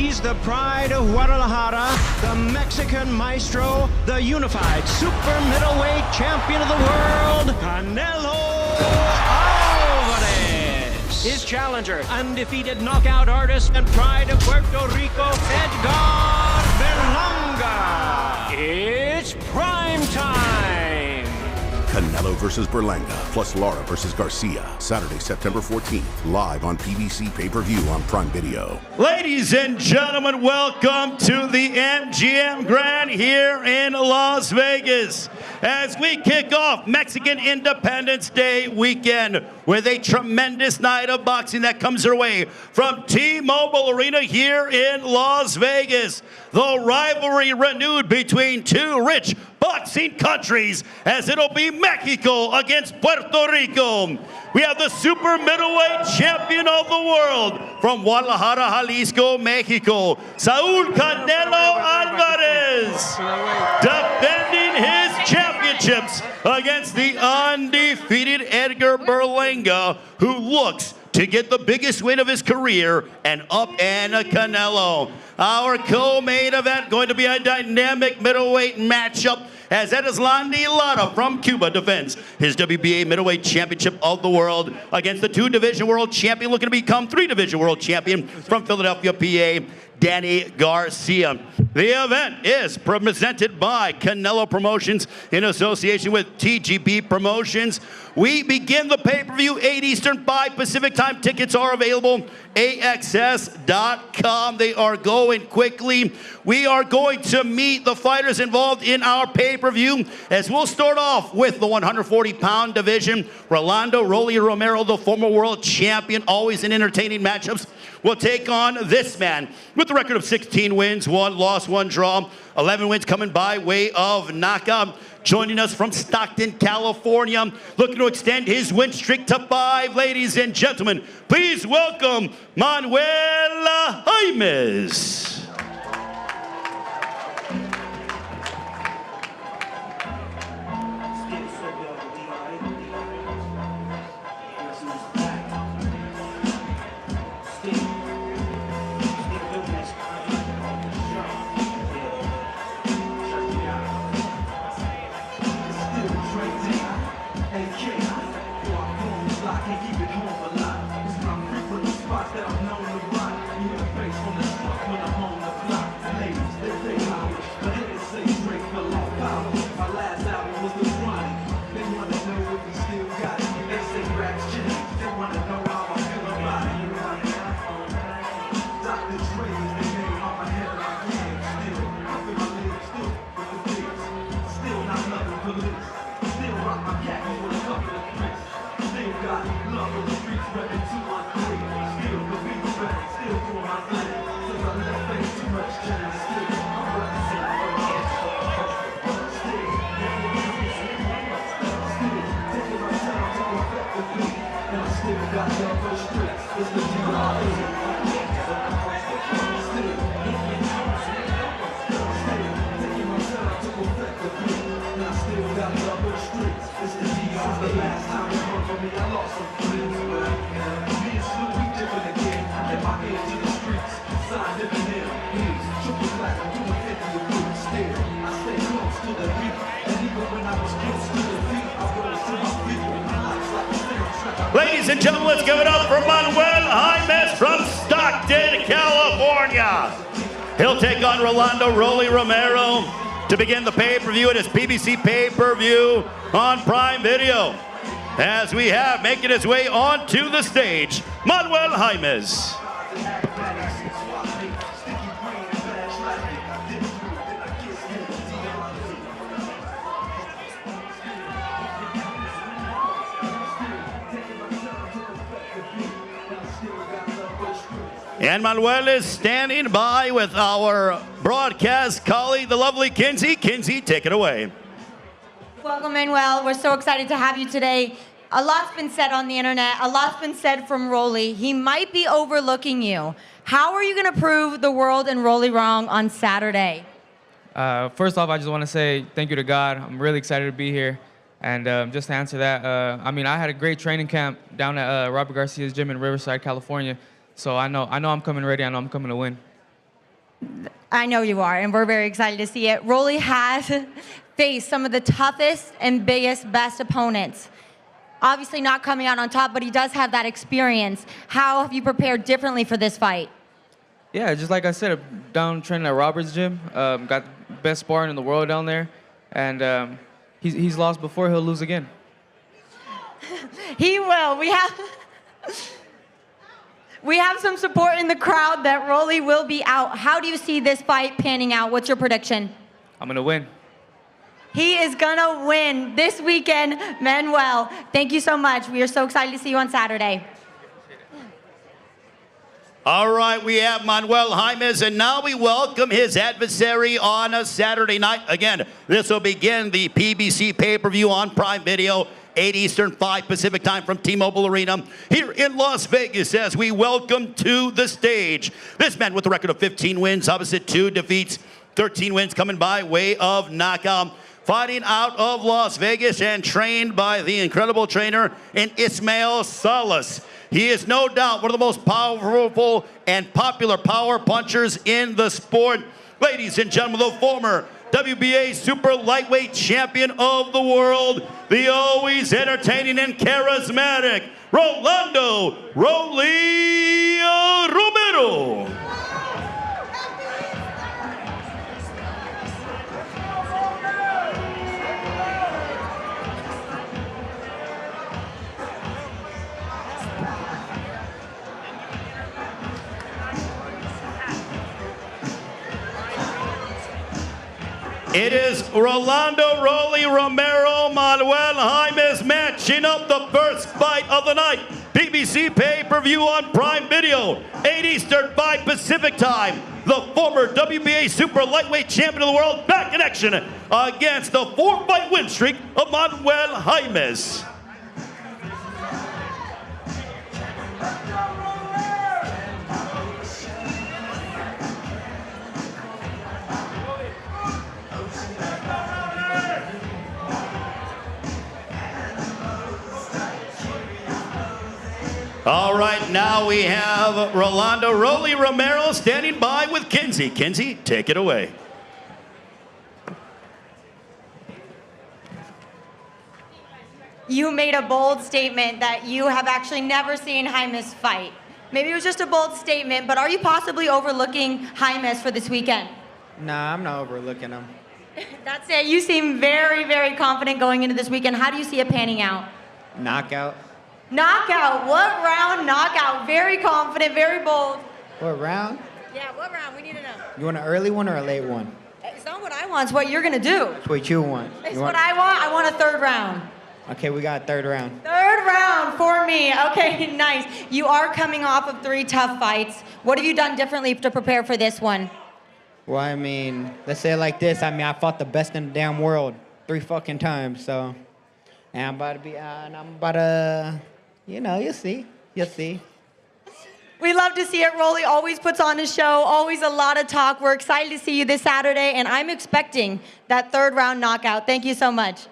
He's the pride of Guadalajara, the Mexican maestro, the unified super middleweight champion of the world, Canelo Álvarez. His challenger, undefeated knockout artist and pride of Puerto Rico, Edgar Berlanga. It's prime time. Canelo versus Berlanga, plus Lara versus Garcia. Saturday, September 14th, live on PBC Pay-Per-View on Prime Video. Ladies and gentlemen, welcome to the MGM Grand here in Las Vegas. As we kick off Mexican Independence Day weekend with a tremendous night of boxing that comes our way from T-Mobile Arena here in Las Vegas. The rivalry renewed between two rich boxing countries, as it'll be Mexico against Puerto Rico. We have the super middleweight champion of the world from Guadalajara, Jalisco, Mexico, Saul Canelo Álvarez, defending his championships against the undefeated Edgar Berlanga, who looks to get the biggest win of his career and up and a Canelo. Our co-main event going to be a dynamic middleweight matchup as Edeslandi Lara from Cuba defends his WBA middleweight championship of the world against the two-division world champion looking to become three-division world champion from Philadelphia, PA, Danny Garcia. The event is presented by Canelo Promotions in association with TGB Promotions. We begin the pay-per-view 8 Eastern, 5 Pacific time. Tickets are available. AXS.com. They are going quickly. We are going to meet the fighters involved in our pay-per-view, as we'll start off with the 140-pound division. Rolando "Rolly" Romero, the former world champion, always in entertaining matchups, will take on this man with a record of 16 wins, 1 loss, 1 draw, 11 wins coming by way of knockout. Joining us from Stockton, California, looking to extend his win streak to 5. Ladies and gentlemen, please welcome Manuel Jaimes. Ladies and gentlemen, let's give it up for Manuel Jaimes from Stockton, California. He'll take on Rolando "Rolly" Romero to begin the pay-per-view. It is PBC Pay-Per-View on Prime Video. As we have making his way onto the stage, Manuel Jaimes. And Manuel is standing by with our broadcast colleague, the lovely Kinsey. Kinsey, take it away. Welcome, Manuel. We're so excited to have you today. A lot's been said on the internet. A lot's been said from Rolly. He might be overlooking you. How are you going to prove the world and Rolly wrong on Saturday? First off, I just want to say thank you to God. I'm really excited to be here. And just to answer that, I mean, I had a great training camp down at Robert Garcia's gym in Riverside, California. So I know I'm coming ready. I know I'm coming to win. I know you are, and we're very excited to see it. Rolly has faced some of the toughest and biggest, best opponents. Obviously not coming out on top, but he does have that experience. How have you prepared differently for this fight? Yeah, just like I said, I'm down training at Robert's gym. Got the best sparring in the world down there. And he's lost before, he'll lose again. He will. We have some support in the crowd that Rolly will be out. How do you see this fight panning out? What's your prediction? I'm gonna win. He is gonna win this weekend, Manuel. Thank you so much. We are so excited to see you on Saturday. All right, we have Manuel Jaimes, and now we welcome his adversary on a Saturday night. Again, this will begin the PBC Pay-Per-View on Prime Video, 8 Eastern, 5 Pacific time from T-Mobile Arena here in Las Vegas as we welcome to the stage this man with a record of 15 wins, opposite 2 defeats, 13 wins coming by way of knockout. Fighting out of Las Vegas and trained by the incredible trainer in Ismael Salas. He is no doubt one of the most powerful and popular power punchers in the sport. Ladies and gentlemen, the former WBA super lightweight champion of the world, the always entertaining and charismatic Rolando "Rolly" Romero. It is Rolando "Rolly" Romero, Manuel Jaimes matching up the first fight of the night. PBC Pay-Per-View on Prime Video, 8 Eastern, 5 Pacific time. The former WBA super lightweight champion of the world back in action against the 4-fight win streak of Manuel Jaimes. All right, now we have Rolando "Rolly" Romero standing by with Kinsey. Kinsey, take it away. You made a bold statement that you have actually never seen Jaimes fight. Maybe it was just a bold statement, but are you possibly overlooking Jaimes for this weekend? Nah, I'm not overlooking him. That's it. You seem very, very confident going into this weekend. How do you see it panning out? Knockout. Knockout. What round knockout? Very confident, very bold. What round? Yeah, what round? We need to know. You want an early one or a late one? It's not what I want. It's what you're going to do. It's what you want. It's what I want. I want a third round. Okay, we got a third round. Third round for me. Okay, nice. You are coming off of 3 tough fights. What have you done differently to prepare for this one? Well, I mean, let's say it like this. I mean, I fought the best in the damn world 3 fucking times, so. And I'm about to, you know, you'll see. You'll see. We love to see it. Rolly always puts on a show, always a lot of talk. We're excited to see you this Saturday, and I'm expecting that 3rd round knockout. Thank you so much.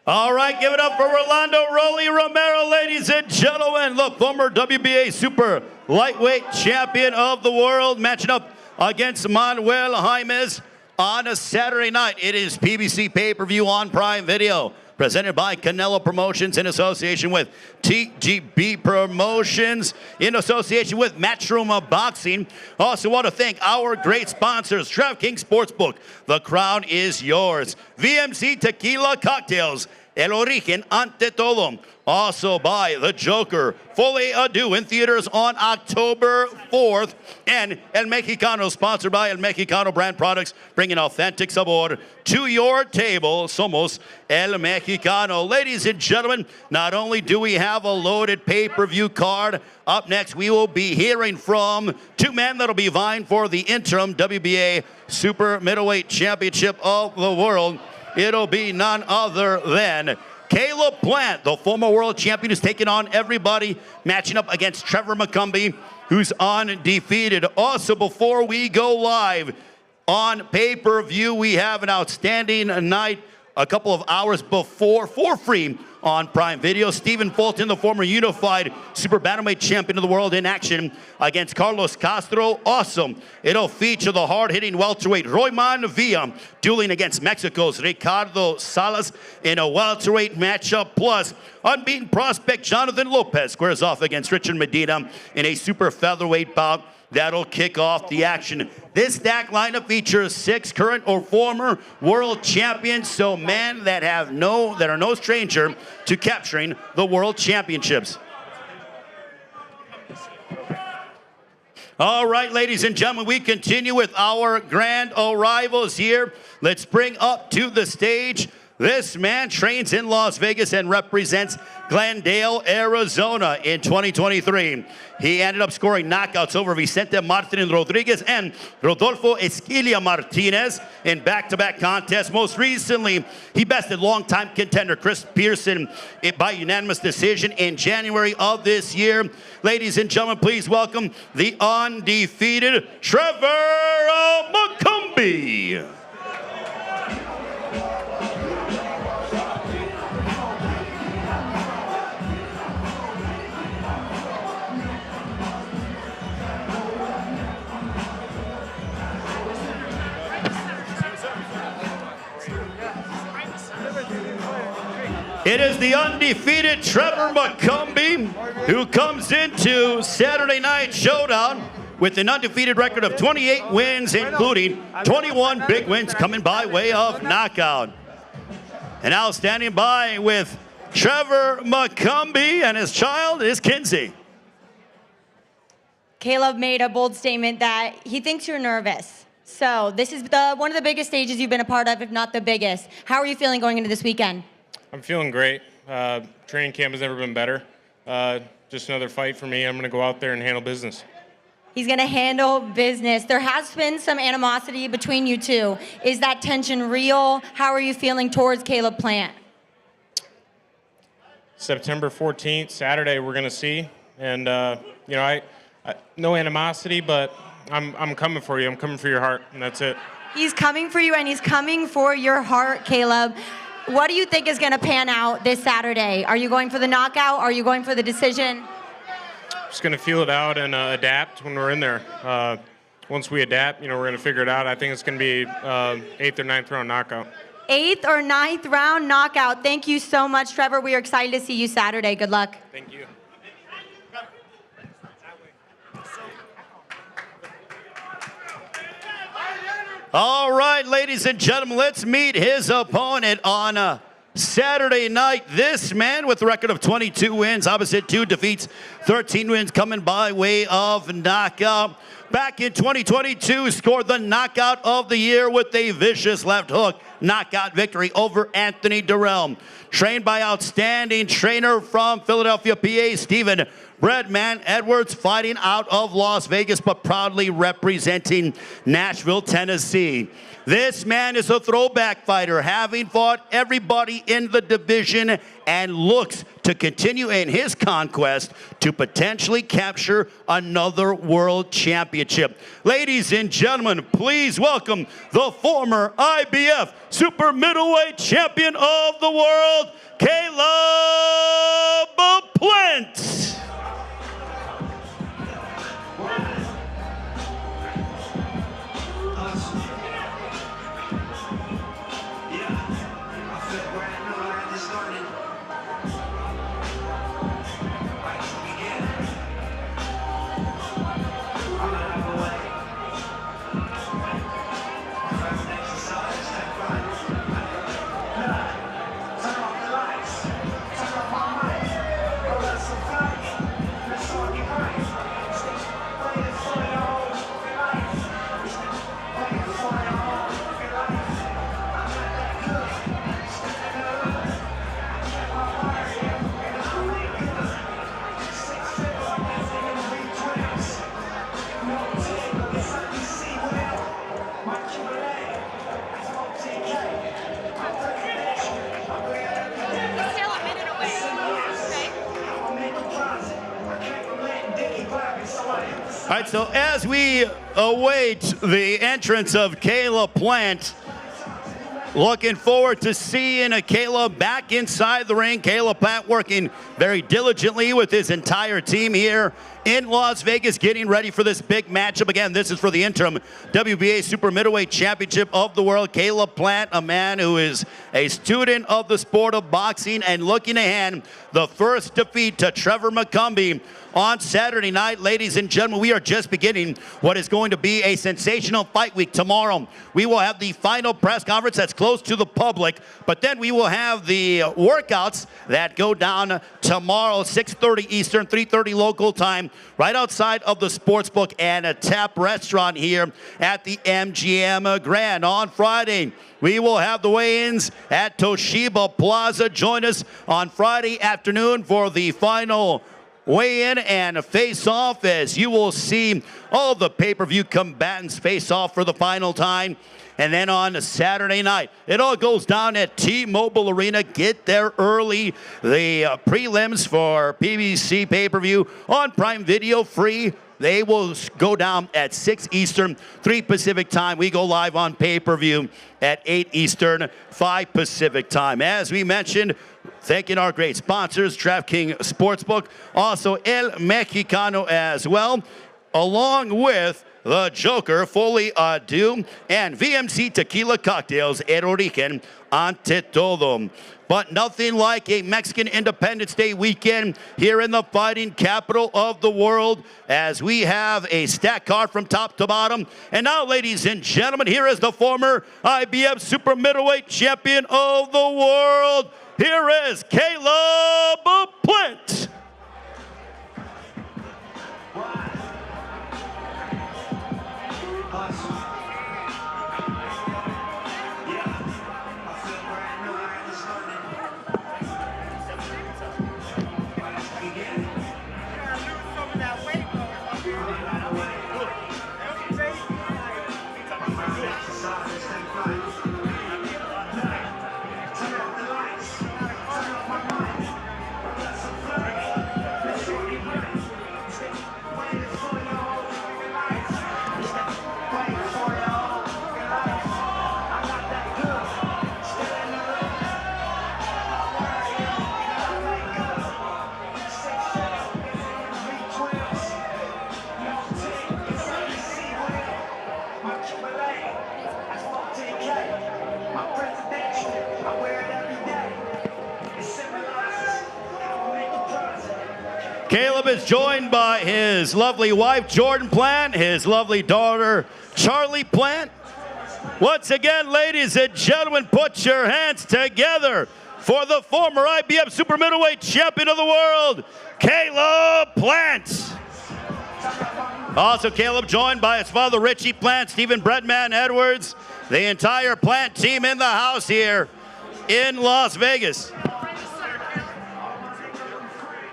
All right, give it up for Rolando "Rolly" Romero, ladies and gentlemen, the former WBA super lightweight champion of the world, matching up against Manuel Jaimes on a Saturday night. It is PBC Pay-Per-View on Prime Video, presented by Canelo Promotions in association with TGB Promotions, in association with Matchroom Boxing. Also want to thank our great sponsors, DraftKings Sportsbook, the crown is yours. VMC Tequila Cocktails, El Origen Ante Todo. Also by The Joker, Fully Ado in theaters on October 4th. And El Mexicano, sponsored by El Mexicano brand products, bringing authentic sabor to your table. Somos El Mexicano. Ladies and gentlemen, not only do we have a loaded pay-per-view card, up next we will be hearing from 2 men that'll be vying for the interim WBA Super Middleweight Championship of the world. It'll be none other than Caleb Plant, the former world champion, who's taking on everybody, matching up against Trevor McCumbee, who's undefeated. Also, before we go live on pay-per-view, we have an outstanding night a couple of hours before for free on Prime Video. Stephen Fulton, the former unified super bantamweight champion of the world, in action against Carlos Castro. Awesome. It'll feature the hard-hitting welterweight Royman Villa dueling against Mexico's Ricardo Salas in a welterweight matchup. Plus, unbeaten prospect Jonathan Lopez squares off against Richard Medina in a super featherweight bout. That'll kick off the action. This stack lineup features 6 current or former world champions, so men that are no stranger to capturing the world championships. All right, ladies and gentlemen, we continue with our grand arrivals here. Let's bring up to the stage. This man trains in Las Vegas and represents Glendale, Arizona in 2023. He ended up scoring knockouts over Vicente Martin Rodriguez and Rodolfo Esquilla Martinez in back-to-back contests. Most recently, he bested longtime contender Chris Pearson by unanimous decision in January of this year. Ladies and gentlemen, please welcome the undefeated Trevor Macumbi. It is the undefeated Trevor Macumbi who comes into Saturday Night Showdown with an undefeated record of 28 wins, including 21 big wins coming by way of knockout. And now standing by with Trevor Macumbi and his child is Kinsey. Caleb made a bold statement that he thinks you're nervous. So this is one of the biggest stages you've been a part of, if not the biggest. How are you feeling going into this weekend? I'm feeling great. Training camp has never been better. Just another fight for me. I'm going to go out there and handle business. He's going to handle business. There has been some animosity between you two. Is that tension real? How are you feeling towards Caleb Plant? September 14th, Saturday, we're going to see. And, you know, I no animosity, but I'm coming for you. I'm coming for your heart, and that's it. He's coming for you, and he's coming for your heart, Caleb. What do you think is going to pan out this Saturday? Are you going for the knockout? Are you going for the decision? Just going to feel it out and adapt when we're in there. Once we adapt, you know, we're going to figure it out. I think it's going to be 8th or 9th round knockout. 8th or 9th round knockout. Thank you so much, Trevor. We are excited to see you Saturday. Good luck. Thank you. All right, ladies and gentlemen, let's meet his opponent on Saturday night. This man with a record of 22 wins, opposite 2 defeats, 13 wins coming by way of knockout. Back in 2022, scored the knockout of the year with a vicious left hook knockout victory over Anthony Durrell. Trained by outstanding trainer from Philadelphia, PA, Stephen Breadman Edwards, fighting out of Las Vegas, but proudly representing Nashville, Tennessee. This man is a throwback fighter, having fought everybody in the division, and looks to continue in his conquest to potentially capture another world championship. Ladies and gentlemen, please welcome the former IBF super middleweight champion of the world, Caleb Plant. All right, so as we await the entrance of Caleb Plant, Looking forward to seeing Caleb back inside the ring. Caleb Plant working very diligently with his entire team here in Las Vegas, getting ready for this big matchup. Again, this is for the interim WBA Super Middleweight Championship of the World. Caleb Plant, a man who is a student of the sport of boxing and looking to hand the first defeat to Trevor McCumbee on Saturday night. Ladies and gentlemen, we are just beginning what is going to be a sensational fight week. Tomorrow, we will have the final press conference that's close to the public, but then we will have the workouts that go down tomorrow, 6:30 Eastern, 3:30 local time, right outside of the Sportsbook and a Tap restaurant here at the MGM Grand. On Friday, we will have the weigh-ins at Toshiba Plaza. Join us on Friday afternoon for the final weigh-in and face-off, as you will see all the pay-per-view combatants face off for the final time. And then on Saturday night, it all goes down at T-Mobile Arena. Get there early. The prelims for PBC Pay-Per-View on Prime Video, free. They will go down at 6 Eastern, 3 Pacific time. We go live on pay-per-view at 8 Eastern, 5 Pacific time. As we mentioned, thanking our great sponsors, DraftKings Sportsbook, also El Mexicano as well, along with the Joker, Fully Adu, and VMC Tequila Cocktails, El Origen Ante Todo. But nothing like a Mexican Independence Day weekend here in the fighting capital of the world, as we have a stacked card from top to bottom. And now, ladies and gentlemen, here is the former IBF Super Middleweight Champion of the world. Here is Caleb Plant. Caleb is joined by his lovely wife, Jordan Plant, his lovely daughter, Charlie Plant. Once again, ladies and gentlemen, put your hands together for the former IBF Super Middleweight Champion of the world, Caleb Plant. Also, Caleb joined by his father, Richie Plant, Stephen Breadman Edwards, the entire Plant team in the house here in Las Vegas.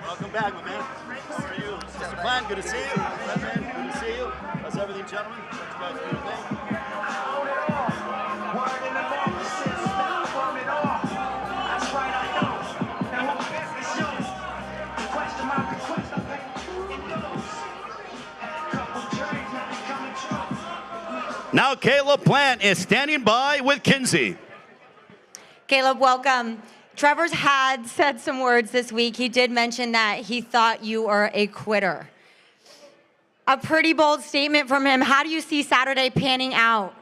Welcome back, my man. How are you? Mr. Plant, good to see you. Breadman, good to see you. How's everything, gentlemen? What you guys do today? Now Caleb Plant is standing by with Kinsey. Caleb, welcome. Trevor's had said some words this week. He did mention that he thought you were a quitter. A pretty bold statement from him. How do you see Saturday panning out?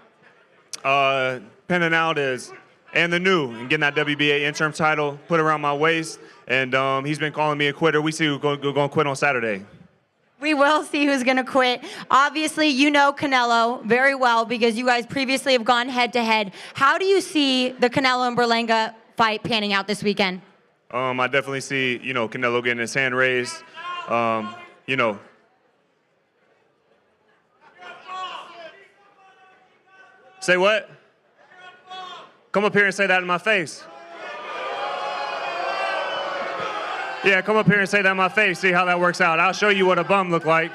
Panning out is and the new and getting that WBA interim title put around my waist. And he's been calling me a quitter. We see who's going to quit on Saturday. We will see who's going to quit. Obviously, you know Canelo very well because you guys previously have gone head-to-head. How do you see the Canelo and Berlanga fight panning out this weekend? I definitely see, Canelo getting his hand raised. Say what? Come up here and say that in my face. Yeah, come up here and say that in my face, see how that works out. I'll show you what a bum look like.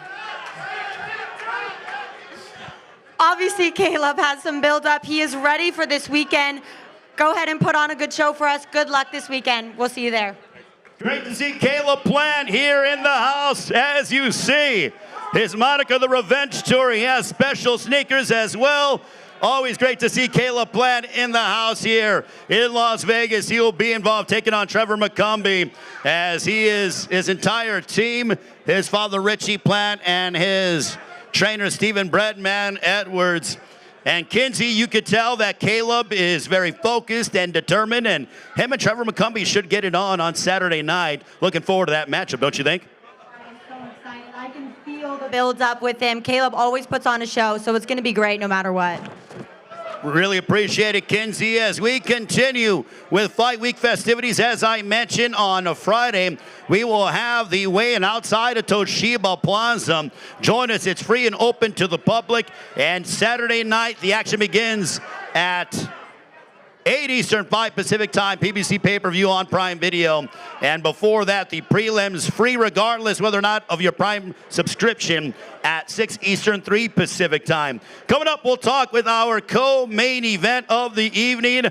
Obviously, Caleb has some build-up. He is ready for this weekend. Go ahead and put on a good show for us. Good luck this weekend. We'll see you there. Great to see Caleb Plant here in the house. As you see, his moniker, the Revenge Tour. He has special sneakers as well. Always great to see Caleb Plant in the house here in Las Vegas. He will be involved taking on Trevor McCombie as his entire team, his father Richie Plant and his trainer Stephen Breadman Edwards. And Kinsey, you could tell that Caleb is very focused and determined, and him and Trevor McCombie should get it on Saturday night. Looking forward to that matchup, don't you think? I'm so excited. I can feel the build up with him. Caleb always puts on a show, so it's going to be great no matter what. Really appreciate it, Kinsey, as we continue with Fight Week festivities. As I mentioned, on a Friday, we will have the weigh-in outside of Toshiba Plaza. Join us. It's free and open to the public. And Saturday night, the action begins at 8 Eastern, 5 Pacific time, PBC Pay-Per-View on Prime Video. And before that, the prelims free regardless whether or not of your Prime subscription at 6 Eastern, 3 Pacific time. Coming up, we'll talk with our co-main event of the evening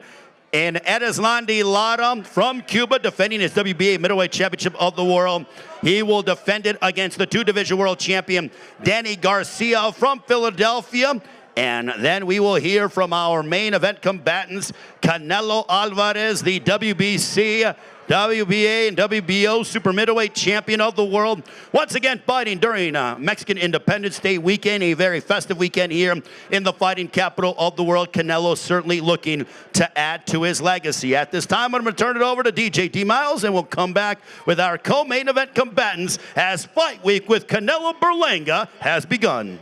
in Edeslandi Lara from Cuba, defending his WBA Middleweight Championship of the World. He will defend it against the two-division world champion, Danny Garcia from Philadelphia. And then we will hear from our main event combatants, Canelo Álvarez, the WBC, WBA, and WBO Super Middleweight Champion of the World. Once again, fighting during Mexican Independence Day weekend, a very festive weekend here in the fighting capital of the world. Canelo certainly looking to add to his legacy. At this time, I'm going to turn it over to DJ D. Miles, and we'll come back with our co-main event combatants as Fight Week with Canelo Berlanga has begun.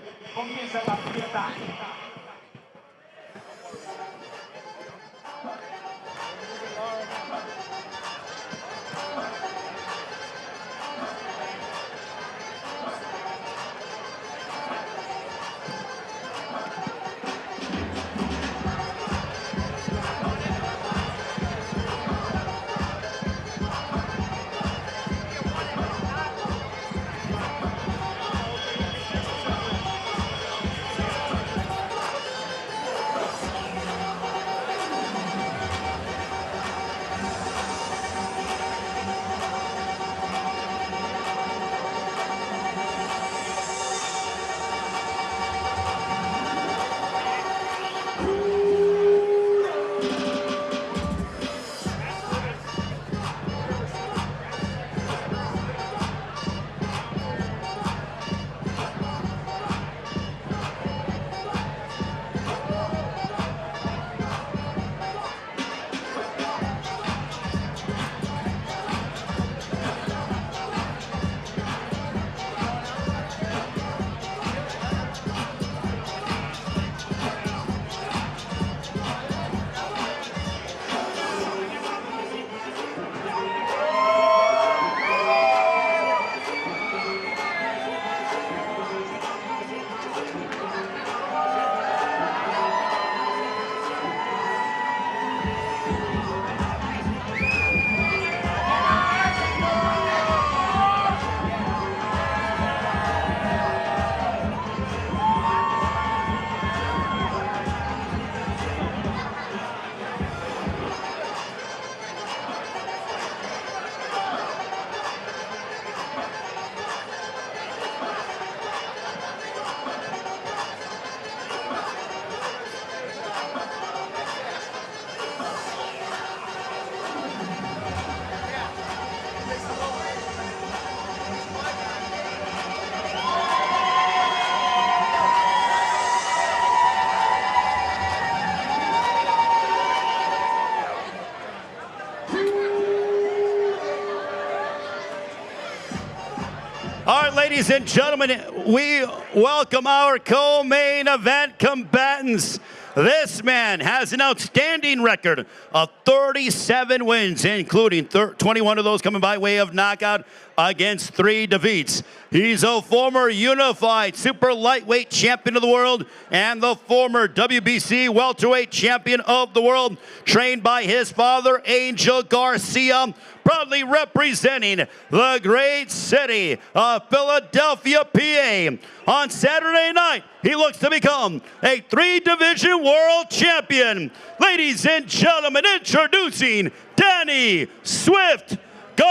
All right, ladies and gentlemen, we welcome our co-main event combatants. This man has an outstanding record of 37 wins, including 21 of those coming by way of knockout against 3 defeats. He's a former unified super lightweight champion of the world and the former WBC welterweight champion of the world, trained by his father, Angel Garcia, proudly representing the great city of Philadelphia, PA. On Saturday night, he looks to become a 3-division world champion. Ladies and gentlemen, introducing Danny Swift Garcia.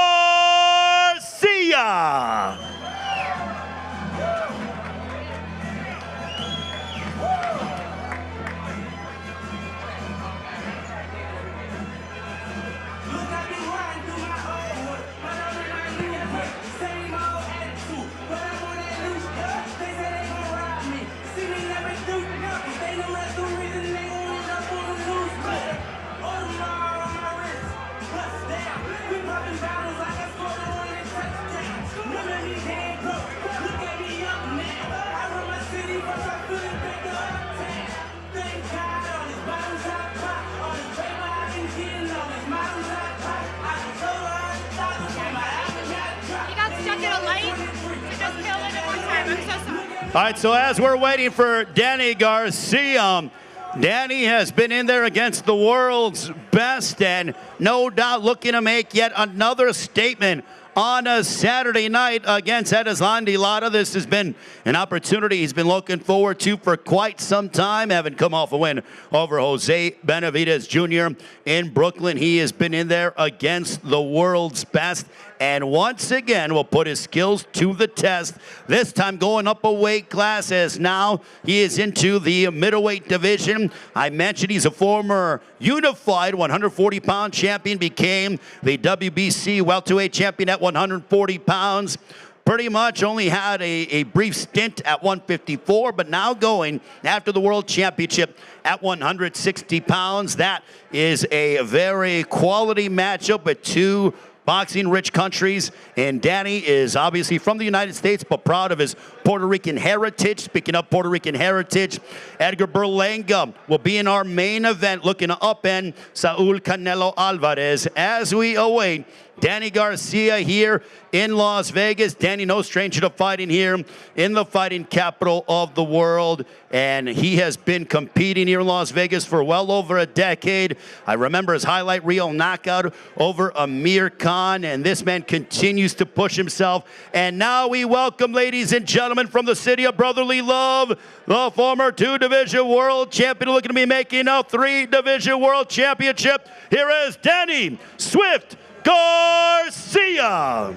All right, so as we're waiting for Danny Garcia, Danny has been in there against the world's best and no doubt looking to make yet another statement on a Saturday night against Erislandy Lara. This has been an opportunity he's been looking forward to for quite some time, having come off a win over Jose Benavidez Jr. in Brooklyn. He has been in there against the world's best and once again will put his skills to the test, this time going up a weight class as now he is into the middleweight division. I mentioned he's a former unified 140-pound champion, became the WBC welterweight champion at 140 pounds. Pretty much only had a brief stint at 154, but now going after the World Championship at 160 pounds. That is a very quality matchup with two boxing-rich countries, and Danny is obviously from the United States, but proud of his Puerto Rican heritage. Speaking of Puerto Rican heritage, Edgar Berlanga will be in our main event, looking to upend Saul Canelo Álvarez as we await Danny Garcia here in Las Vegas. Danny, no stranger to fighting here in the fighting capital of the world, and he has been competing here in Las Vegas for well over a decade. I remember his highlight reel knockout over Amir Khan, and this man continues to push himself. And now we welcome, ladies and gentlemen, from the city of brotherly love, the former 2-division world champion looking to be making a 3-division world championship. Here is Danny Swift Garcia.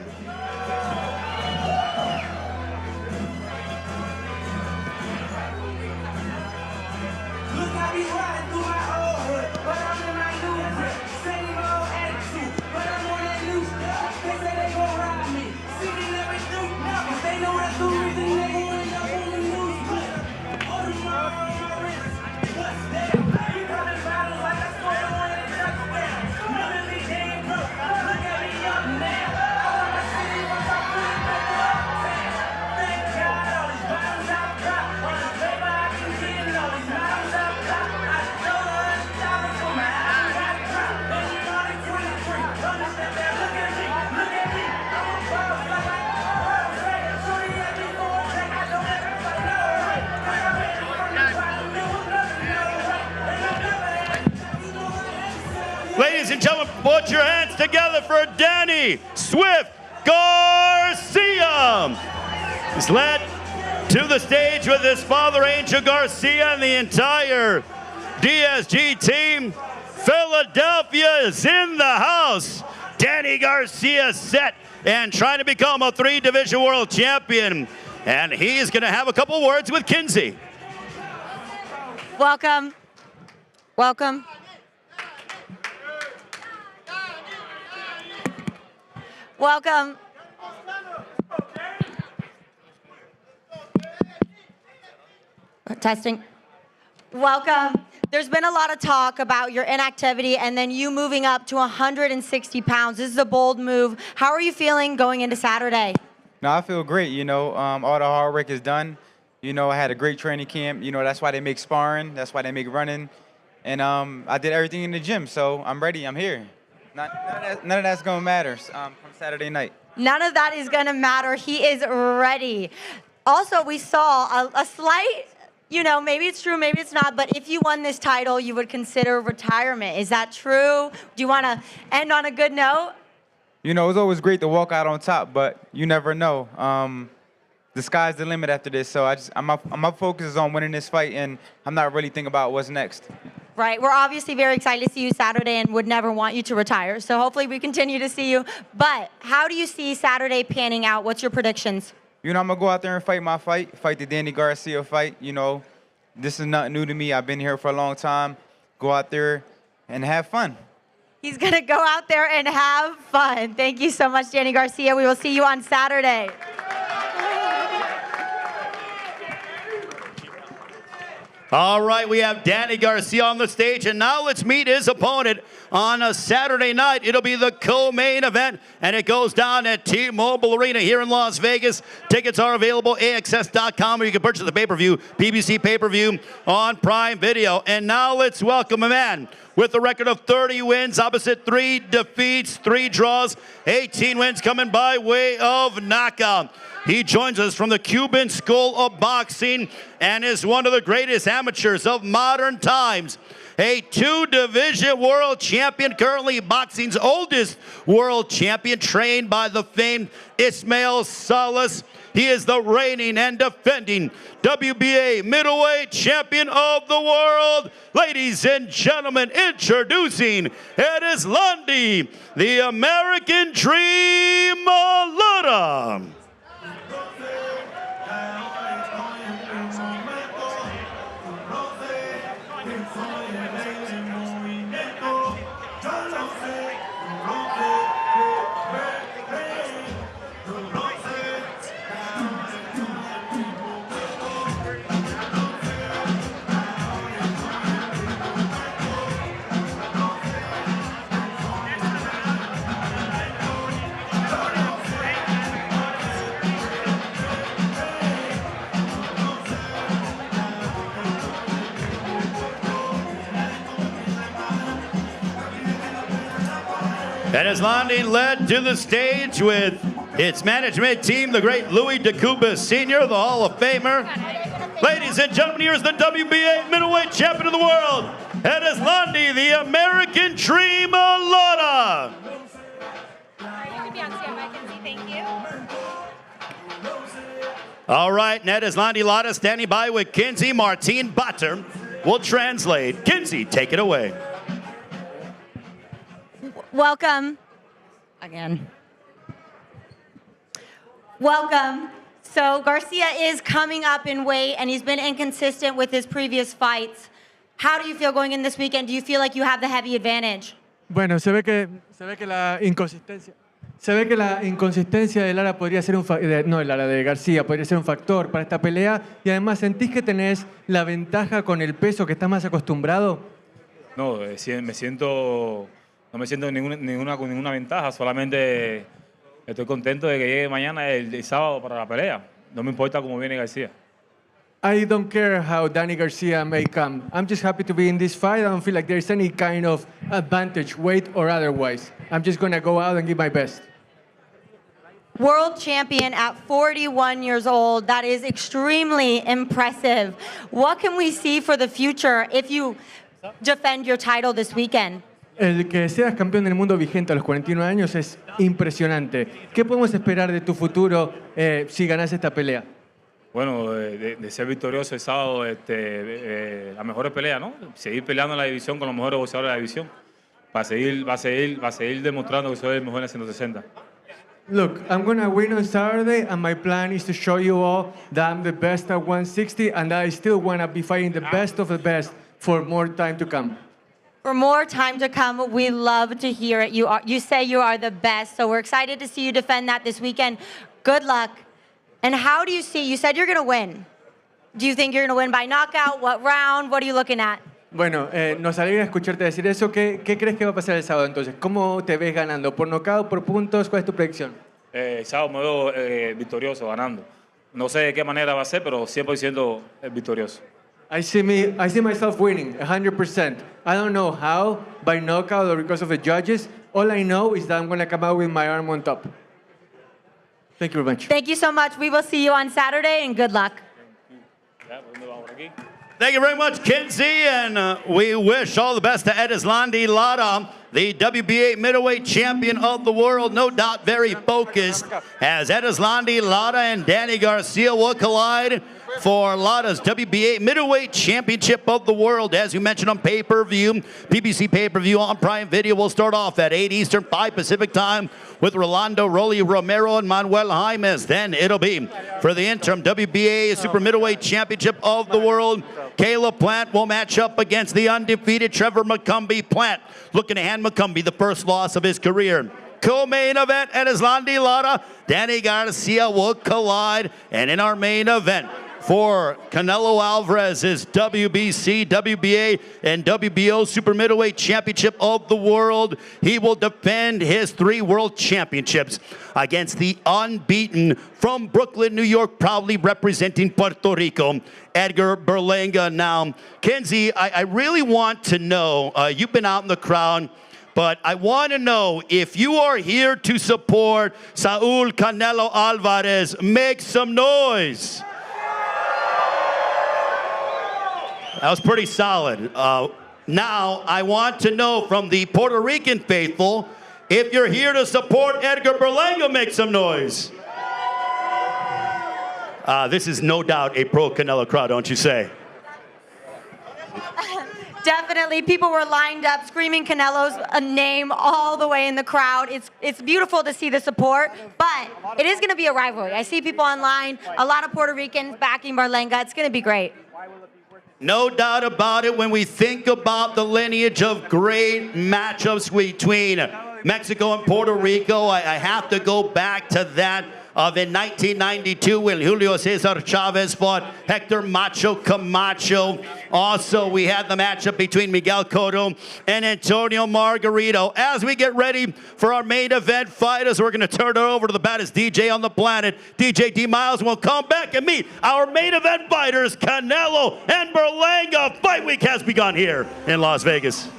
Ladies and gentlemen, put your hands together for Danny Swift Garcia. He's led to the stage with his father, Angel Garcia, and the entire DSG team. Philadelphia is in the house. Danny Garcia set and trying to become a 3-division world champion. And he's going to have a couple words with Kinsey. Welcome. Welcome. Welcome. Testing. Welcome. There's been a lot of talk about your inactivity and then you moving up to 160 pounds. This is a bold move. How are you feeling going into Saturday? No, I feel great. You know, all the hard work is done. You know, I had a great training camp. You know, that's why they make sparring. That's why they make running. And I did everything in the gym, so I'm ready. I'm here. None of that's going to matter from Saturday night. None of that is going to matter. He is ready. Also, we saw a slight, you know, maybe it's true, maybe it's not, but if you won this title, you would consider retirement. Is that true? Do you want to end on a good note? You know, it's always great to walk out on top, but you never know. The sky's the limit after this, so my focus is on winning this fight, and I'm not really thinking about what's next. Right. We're obviously very excited to see you Saturday and would never want you to retire. So hopefully we continue to see you. But how do you see Saturday panning out? What's your predictions? You know, I'm going to go out there and fight my fight the Danny Garcia fight. You know, this is nothing new to me. I've been here for a long time. Go out there and have fun. He's going to go out there and have fun. Thank you so much, Danny Garcia. We will see you on Saturday. All right, we have Danny Garcia on the stage, and now let's meet his opponent on a Saturday night. It'll be the co-main event, and it goes down at T-Mobile Arena here in Las Vegas. Tickets are available, AXS.com, where you can purchase the pay-per-view, PBC Pay-Per-View on Prime Video. And now let's welcome a man with a record of 30 wins, opposite 3 defeats, 3 draws, 18 wins coming by way of knockout. He joins us from the Cuban School of Boxing and is one of the greatest amateurs of modern times. A 2-division world champion, currently boxing's oldest world champion, trained by the famed Ismael Salas. He is the reigning and defending WBA middleweight champion of the world. Ladies and gentlemen, introducing Erislandy, the American Dream Lara. Erislandy led to the stage with its management team, the great Louis DeCuba Sr., the Hall of Famer. Ladies and gentlemen, here's the WBA middleweight champion of the world, Erislandy, the American Dream Lara. All right, Erislandy Lara standing by with Kinsey Martin Butter. Will translate. Kinsey, take it away. Welcome. Again. Welcome. So Garcia is coming up in weight, and he's been inconsistent with his previous fights. How do you feel going in this weekend? Do you feel like you have the heavy advantage? Bueno, se ve que la inconsistencia de Lara podría ser de García podría ser un factor para esta pelea, y además sentís que tenés la ventaja con el peso, que estás más acostumbrado. No, me siento no me siento con ninguna ventaja, solamente estoy contento de que llegue mañana el sábado para la pelea. No me importa cómo viene García. I don't care how Danny Garcia may come. I'm just happy to be in this fight. I don't feel like there's any kind of advantage, weight or otherwise. I'm just going to go out and give my best. World champion at 41 years old. That is extremely impressive. What can we see for the future if you defend your title this weekend? El que seas campeón del mundo vigente a los 41 años es impresionante. ¿Qué podemos esperar de tu futuro si ganas esta pelea? Bueno, de ser victorioso el sábado, la mejor pelea, ¿no? Seguir peleando en la división con los mejores boxeadores de la división. Va a seguir demostrando que soy el mejor en 160. Look, I'm going to win on Saturday, and my plan is to show you all that I'm the best at 160, and that I still want to be fighting the best of the best for more time to come. For more time to come, we love to hear it. You say you are the best, so we're excited to see you defend that this weekend. Good luck. And how do you see, you said you're going to win. Do you think you're going to win by knockout? What round? What are you looking at? Bueno, nos alegra escucharte decir eso. ¿Qué crees que va a pasar el sábado entonces? ¿Cómo te ves ganando? ¿Por nocaut, por puntos? ¿Cuál es tu predicción? El sábado me veo victorioso, ganando. No sé de qué manera va a ser, pero 100% victorioso. I see myself winning 100%. I don't know how, by knockout or because of the judges. All I know is that I'm going to come out with my arm on top. Thank you very much. Thank you so much. We will see you on Saturday, and good luck. Thank you very much, Kinsey, and we wish all the best to Erislandy Lara, the WBA middleweight champion of the world. No doubt very focused, as Erislandy Lara and Danny Garcia will collide for Lara's WBA middleweight championship of the world. As you mentioned, on pay-per-view, PBC Pay-Per-View on Prime Video will start off at 8 Eastern, 5 Pacific time with Rolando Rolly Romero and Manuel Jaimes. Then it'll be for the interim WBA super middleweight championship of the world. Caleb Plant will match up against the undefeated Trevor McCumbee. Plant looking to hand McCumbee the first loss of his career. Co-main event, Erislandy Lara, Danny Garcia will collide. And in our main event, for Canelo Álvarez's WBC, WBA, and WBO Super Middleweight Championship of the World. He will defend his 3 world championships against the unbeaten from Brooklyn, New York, proudly representing Puerto Rico, Edgar Berlanga. Now, Kenzie, I really want to know, you've been out in the crowd, but I want to know if you are here to support Saul Canelo Álvarez. Make some noise. That was pretty solid. Now, I want to know from the Puerto Rican faithful, if you're here to support Edgar Berlanga, make some noise. This is no doubt a pro-Canelo crowd, don't you say? Definitely, people were lined up screaming Canelo's name all the way in the crowd. It's beautiful to see the support, but it is going to be a rivalry. I see people online, a lot of Puerto Ricans backing Berlanga. It's going to be great. No doubt about it. When we think about the lineage of great matchups between Mexico and Puerto Rico, I have to go back to that of in 1992 when Julio Cesar Chavez fought Hector Macho Camacho. Also, we had the matchup between Miguel Cotto and Antonio Margarito. As we get ready for our main event fighters, we're going to turn it over to the baddest DJ on the planet, DJ D Miles, and we'll come back and meet our main event fighters, Canelo and Berlanga. Fight week has begun here in Las Vegas.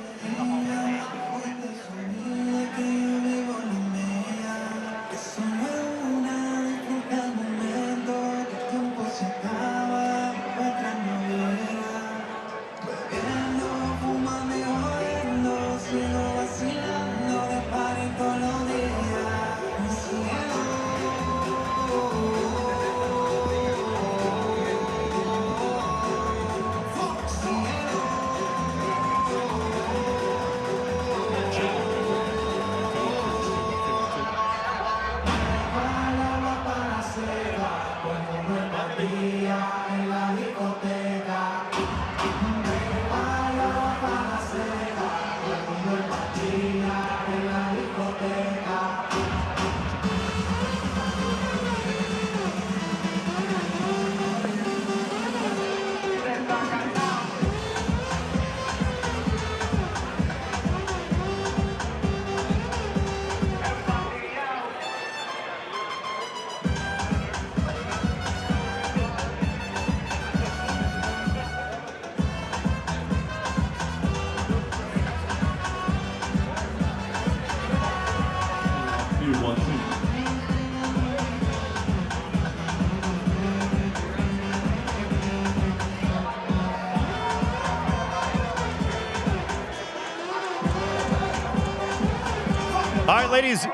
All right, ladies.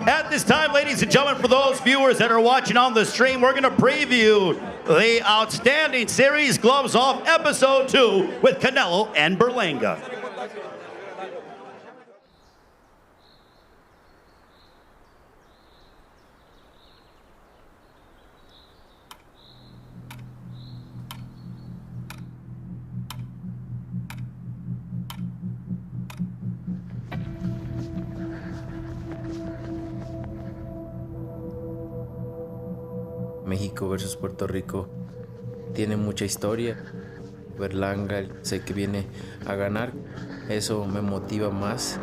At this time, ladies and gentlemen, for those viewers that are watching on the stream, we're going to preview the outstanding series Gloves Off Episode 2 with Canelo and Berlanga. México versus Puerto Rico tiene mucha historia. Berlanga sé que viene a ganar, eso me motiva más.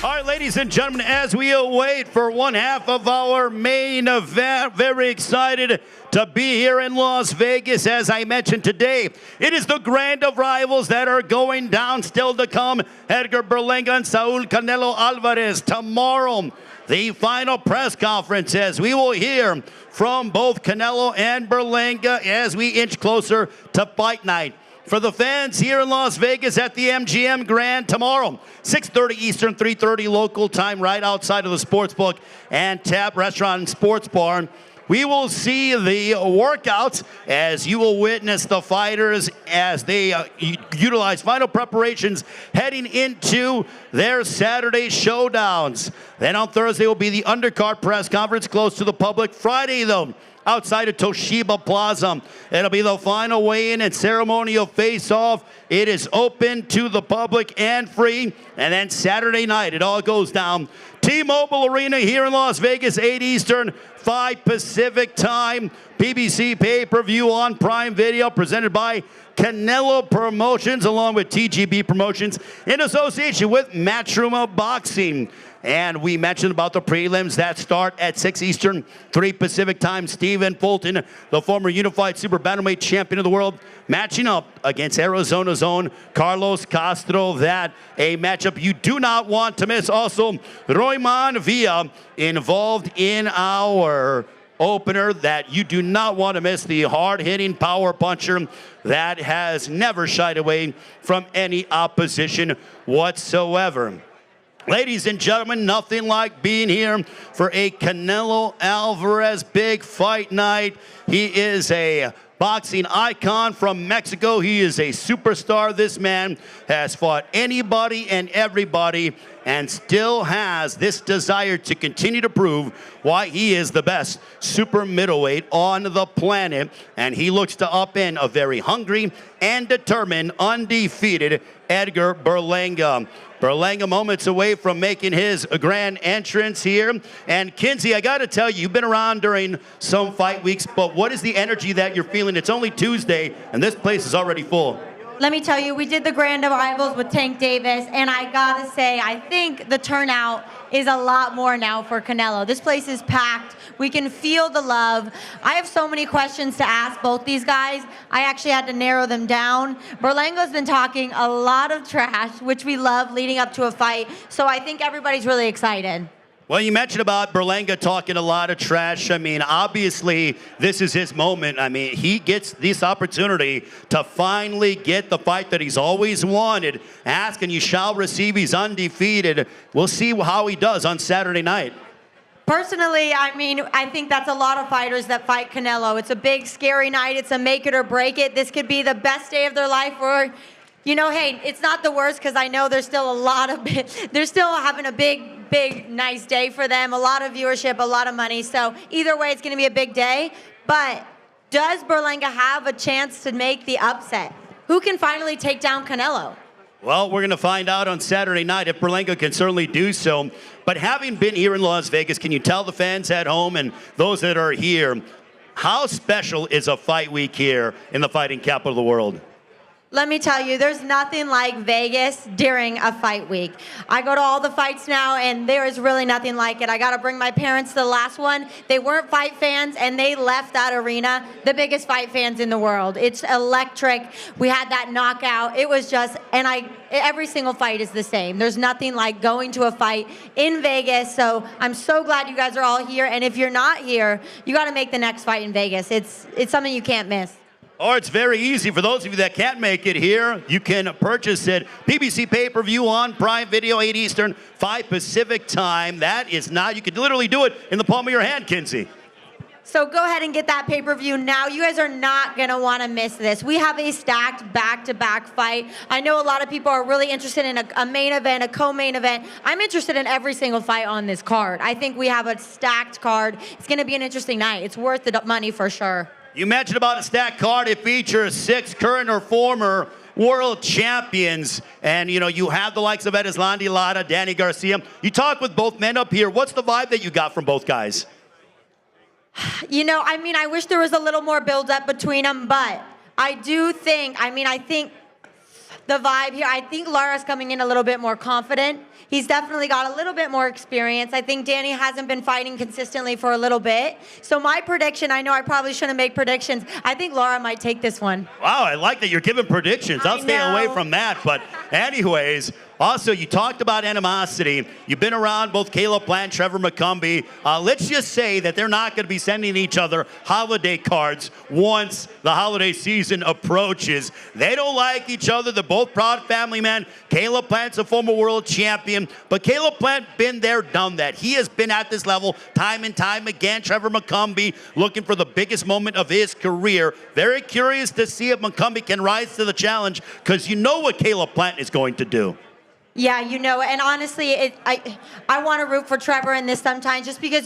All right, ladies and gentlemen, as we await for one half of our main event, very excited to be here in Las Vegas. As I mentioned today, it is the grand of rivals that are going down, still to come. Edgar Berlanga and Saul Canelo Álvarez tomorrow. The final press conference, as we will hear from both Canelo and Berlanga as we inch closer to fight night. For the fans here in Las Vegas at the MGM Grand tomorrow, 6:30 Eastern, 3:30 local time, right outside of the Sportsbook and Tap Restaurant and Sports Bar. We will see the workouts as you will witness the fighters as they utilize final preparations heading into their Saturday showdowns. Then on Thursday will be the undercard press conference close to the public. Friday, though, outside of Toshiba Plaza. It'll be the final weigh-in and ceremonial face-off. It is open to the public and free. And then Saturday night, it all goes down. T-Mobile Arena here in Las Vegas, 8 Eastern, 5 Pacific time. PBC Pay-Per-View on Prime Video, presented by Canelo Promotions, along with TGB Promotions, in association with Matchroom Boxing. And we mentioned about the prelims that start at 6 Eastern, 3 Pacific time. Stephen Fulton, the former unified super bantamweight champion of the world, matching up against Arizona's own Carlos Castro. That a matchup you do not want to miss. Also, Royman Villa involved in our opener that you do not want to miss. The hard-hitting power puncher that has never shied away from any opposition whatsoever. Ladies and gentlemen, nothing like being here for a Canelo Álvarez big fight night. He is a boxing icon from Mexico. He is a superstar. This man has fought anybody and everybody and still has this desire to continue to prove why he is the best super middleweight on the planet. And he looks to upend a very hungry and determined, undefeated Edgar Berlanga. Berlanga moments away from making his grand entrance here. And Kinsey, I got to tell you, you've been around during some fight weeks, but what is the energy that you're feeling? It's only Tuesday, and this place is already full. Let me tell you, we did the Grand Arrivals with Tank Davis, and I gotta say, I think the turnout is a lot more now for Canelo. This place is packed. We can feel the love. I have so many questions to ask both these guys. I actually had to narrow them down. Berlanga's been talking a lot of trash, which we love leading up to a fight, so I think everybody's really excited. Well, you mentioned about Berlanga talking a lot of trash. I mean, obviously, this is his moment. I mean, he gets this opportunity to finally get the fight that he's always wanted. Ask and you shall receive. He's undefeated. We'll see how he does on Saturday night. Personally, I mean, I think that's a lot of fighters that fight Canelo. It's a big, scary night. It's a make it or break it. This could be the best day of their life, or, you know, hey, it's not the worst, because I know there's still a lot of, they're still having a big, nice day for them, a lot of viewership, a lot of money. So either way, it's going to be a big day. But does Berlanga have a chance to make the upset? Who can finally take down Canelo? Well, we're going to find out on Saturday night if Berlanga can certainly do so. But having been here in Las Vegas, can you tell the fans at home and those that are here, how special is a fight week here in the fighting capital of the world? Let me tell you, there's nothing like Vegas during a fight week. I go to all the fights now, and there is really nothing like it. I got to bring my parents to the last one. They weren't fight fans, and they left that arena the biggest fight fans in the world. It's electric. We had that knockout. It was just, and every single fight is the same. There's nothing like going to a fight in Vegas, so I'm so glad you guys are all here, and if you're not here, you got to make the next fight in Vegas. It's something you can't miss. Or it's very easy for those of you that can't make it here. You can purchase it. PBC Pay-Per-View on Prime Video, 8 Eastern, 5 Pacific time. That is not, you could literally do it in the palm of your hand, Kinsey. So go ahead and get that pay-per-view now. You guys are not going to want to miss this. We have a stacked back-to-back fight. I know a lot of people are really interested in a main event, a co-main event. I'm interested in every single fight on this card. I think we have a stacked card. It's going to be an interesting night. It's worth the money for sure. You mentioned about a stacked card. It features 6 current or former world champions. And, you know, you have the likes of Erislandy Lara, Danny Garcia. You talk with both men up here. What's the vibe that you got from both guys? You know, I mean, I wish there was a little more build-up between them, but I do think, I think the vibe here. I think Lara's coming in a little bit more confident. He's definitely got a little bit more experience. I think Danny hasn't been fighting consistently for a little bit. So my prediction, I know I probably shouldn't make predictions. I think Lara might take this one. Wow, I like that you're giving predictions. I'll stay away from that. But anyways, also, you talked about animosity. You've been around both Caleb Plant, Trevor McCumbee. Let's just say that they're not going to be sending each other holiday cards once the holiday season approaches. They don't like each other. They're both proud family men. Caleb Plant's a former world champion, but Caleb Plant been there, done that. He has been at this level time and time again. Trevor McCumbee looking for the biggest moment of his career. Very curious to see if McCumbee can rise to the challenge, because you know what Caleb Plant is going to do. Yeah, you know, and honestly, I want to root for Trevor in this sometimes, just because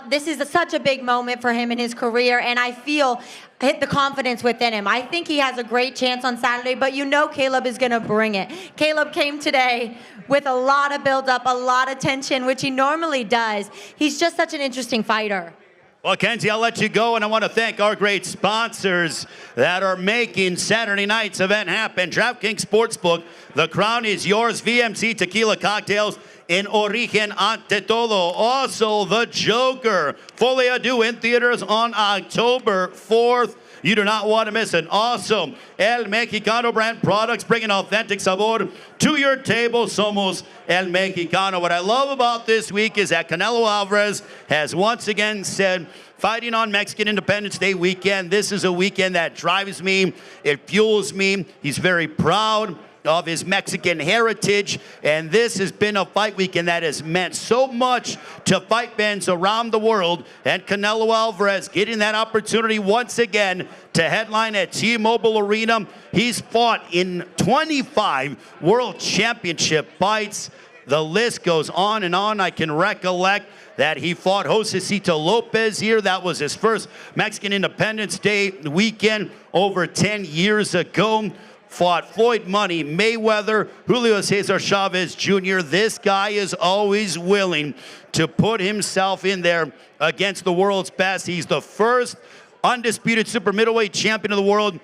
this is such a big moment for him in his career, and I feel the confidence within him. I think he has a great chance on Saturday, but you know Caleb is going to bring it. Caleb came today with a lot of build-up, a lot of tension, which he normally does. He's just such an interesting fighter. Well, Kenzie, I'll let you go, and I want to thank our great sponsors that are making Saturday night's event happen. DraftKings Sportsbook, the crown is yours. VMC Tequila Cocktails in Origen ante todo. Also, The Joker, Folie à Deux in theaters on October 4th. You do not want to miss it. Also, El Mexicano brand products, bringing authentic sabor to your table. Somos El Mexicano. What I love about this week is that Canelo Álvarez has once again said, fighting on Mexican Independence Day weekend, this is a weekend that drives me, it fuels me. He's very proud of his Mexican heritage, and this has been a fight weekend that has meant so much to fight fans around the world, and Canelo Álvarez getting that opportunity once again to headline at T-Mobile Arena. He's fought in 25 World Championship fights. The list goes on and on. I can recollect that he fought Josecito Lopez here. That was his first Mexican Independence Day weekend over 10 years ago. Fought Floyd Money Mayweather, Julio Cesar Chavez Jr. This guy is always willing to put himself in there against the world's best. He's the first undisputed super middleweight champion of the world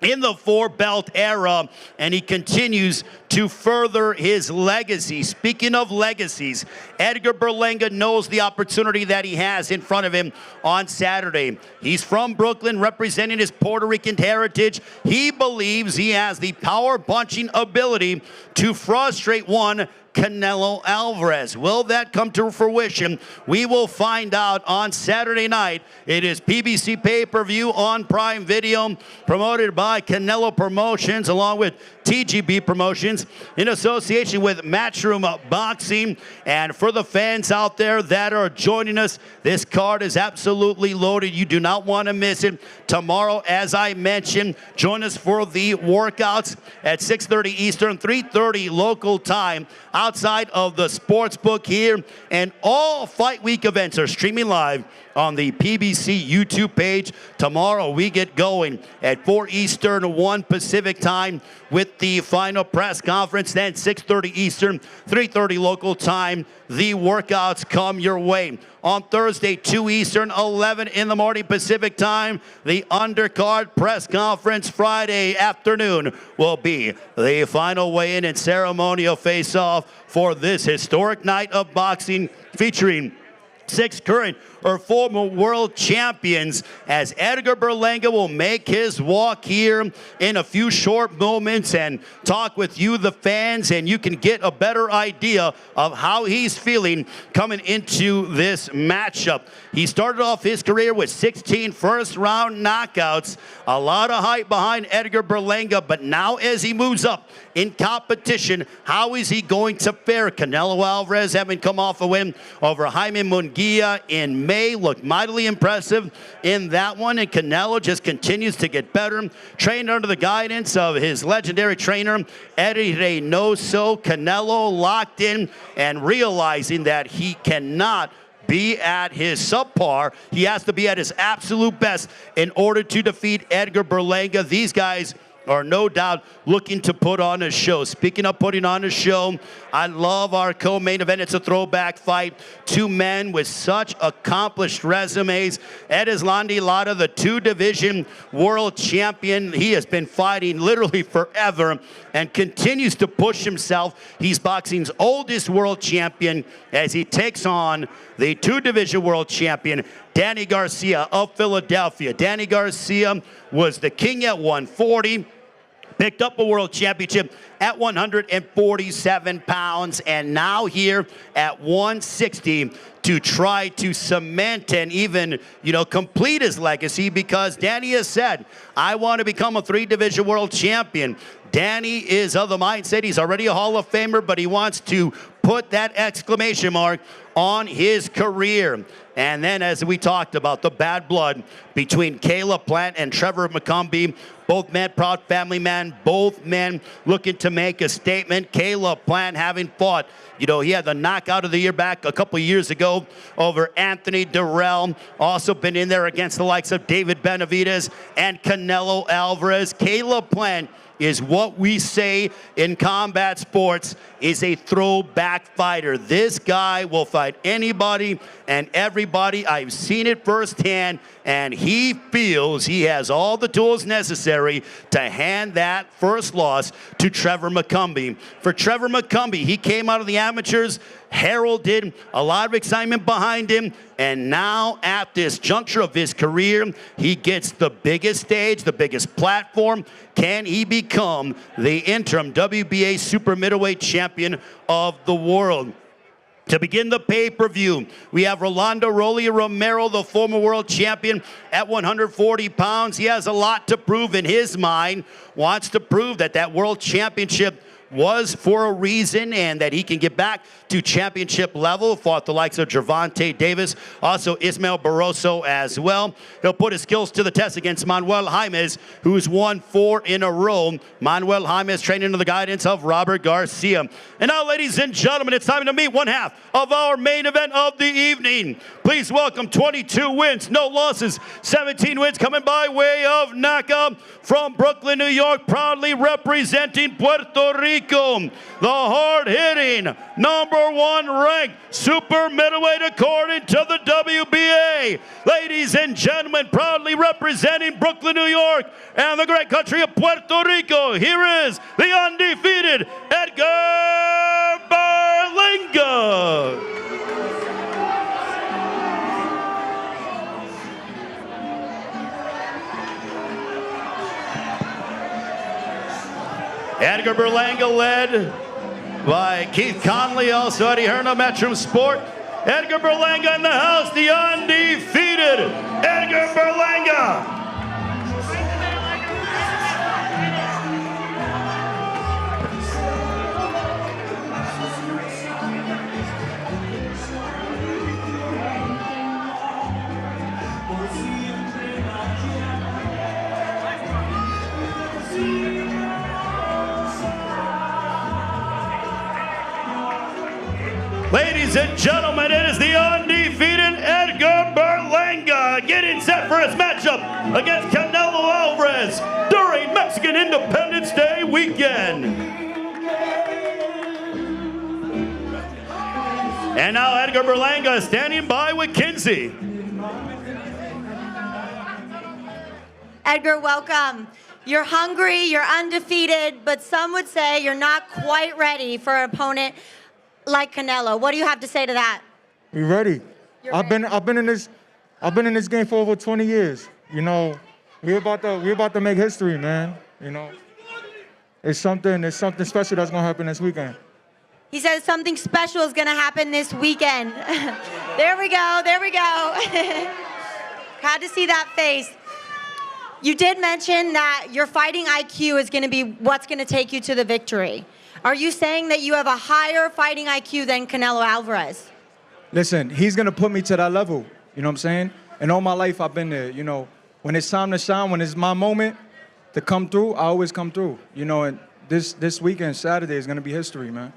in the four-belt era, and he continues to further his legacy. Speaking of legacies, Edgar Berlanga knows the opportunity that he has in front of him on Saturday. He's from Brooklyn, representing his Puerto Rican heritage. He believes he has the power-punching ability to frustrate one Canelo Álvarez. Will that come to fruition? We will find out on Saturday night. It is PBC Pay-Per-View on Prime Video, promoted by Canelo Promotions, along with TGB Promotions, in association with Matchroom Boxing. And for the fans out there that are joining us, this card is absolutely loaded. You do not want to miss it. Tomorrow, as I mentioned, join us for the workouts at 6:30 Eastern, 3:30 local time, outside of the sports book here. And all Fight Week events are streaming live on the PBC YouTube page. Tomorrow we get going at 4 Eastern, 1 Pacific time with the final press conference. Then 6:30 Eastern, 3:30 local time, the workouts come your way. On Thursday, 2 Eastern, 11 in the morning Pacific time, the undercard press conference. Friday afternoon will be the final weigh-in and ceremonial face-off for this historic night of boxing, featuring 6 current or former world champions, as Edgar Berlanga will make his walk here in a few short moments and talk with you, the fans, and you can get a better idea of how he's feeling coming into this matchup. He started off his career with 16 first-round knockouts. A lot of hype behind Edgar Berlanga, but now as he moves up in competition, how is he going to fare? Canelo Álvarez, having come off a win over Jaime Munguia in May, looked mightily impressive in that one, and Canelo just continues to get better. Trained under the guidance of his legendary trainer, Eddie Reynoso. Canelo locked in and realizing that he cannot be at his subpar. He has to be at his absolute best in order to defeat Edgar Berlanga. These guys are no doubt looking to put on a show. Speaking of putting on a show, I love our co-main event. It's a throwback fight. Two men with such accomplished resumes. Ed Islandi Lara, the two-division world champion. He has been fighting literally forever and continues to push himself. He's boxing's oldest world champion as he takes on the two-division world champion, Danny Garcia of Philadelphia. Danny Garcia was the king at 140, picked up a world championship at 147 pounds, and now here at 160 to try to cement and even, complete his legacy, because Danny has said, I want to become a three-division world champion. Danny is of the mindset, he's already a Hall of Famer, but he wants to put that exclamation mark on his career. And then, as we talked about, the bad blood between Caleb Plant and Trevor McCombie. Both men, proud family men, both men looking to make a statement. Caleb Plant having fought, he had the knockout of the year back a couple years ago over Anthony Durrell. Also been in there against the likes of David Benavidez and Canelo Álvarez. Caleb Plant is what we say in combat sports is a throwback fighter. This guy will fight anybody and everybody. I've seen it firsthand, and he feels he has all the tools necessary to hand that first loss to Trevor McCombie. For Trevor McCombie, he came out of the amateurs, heralded, a lot of excitement behind him, and now at this juncture of his career, he gets the biggest stage, the biggest platform. Can he become the interim WBA super middleweight champion of the world? To begin the pay-per-view, we have Rolando Rolly Romero, the former world champion at 140 pounds. He has a lot to prove in his mind, wants to prove that that world championship was for a reason and that he can get back to championship level. Fought the likes of Gervonta Davis, also Ismael Barroso as well. He'll put his skills to the test against Manuel Jaimes, who's won 4 in a row. Manuel Jaimes training under the guidance of Robert Garcia. And now, ladies and gentlemen, it's time to meet one half of our main event of the evening. Please welcome 22 wins, no losses, 17 wins coming by way of knockout from Brooklyn, New York, proudly representing Puerto Rico. The hard-hitting, #1 ranked super middleweight according to the WBA. Ladies and gentlemen, proudly representing Brooklyn, New York, and the great country of Puerto Rico, here is the undefeated Edgar Berlanga. Edgar Berlanga led by Keith Conley, also Eddie Herna, Metro Sport. Edgar Berlanga in the house, the undefeated Edgar Berlanga. Ladies and gentlemen, it is the undefeated Edgar Berlanga getting set for his matchup against Canelo Álvarez during Mexican Independence Day weekend. And now Edgar Berlanga is standing by with Kinsey. Edgar, welcome. You're hungry, you're undefeated, but some would say you're not quite ready for an opponent like Canelo. What do you have to say to that? We ready. I've been in this game for over 20 years. We're about to make history, man. It's something special that's gonna happen this weekend. He says something special is gonna happen this weekend. There we go. Had to see that face. You did mention that your fighting IQ is gonna be what's gonna take you to the victory. Are you saying that you have a higher fighting IQ than Canelo Álvarez? Listen, he's going to put me to that level. You know what I'm saying? And all my life, I've been there. When it's time to shine, when it's my moment to come through, I always come through. And this weekend, Saturday, is going to be history, man.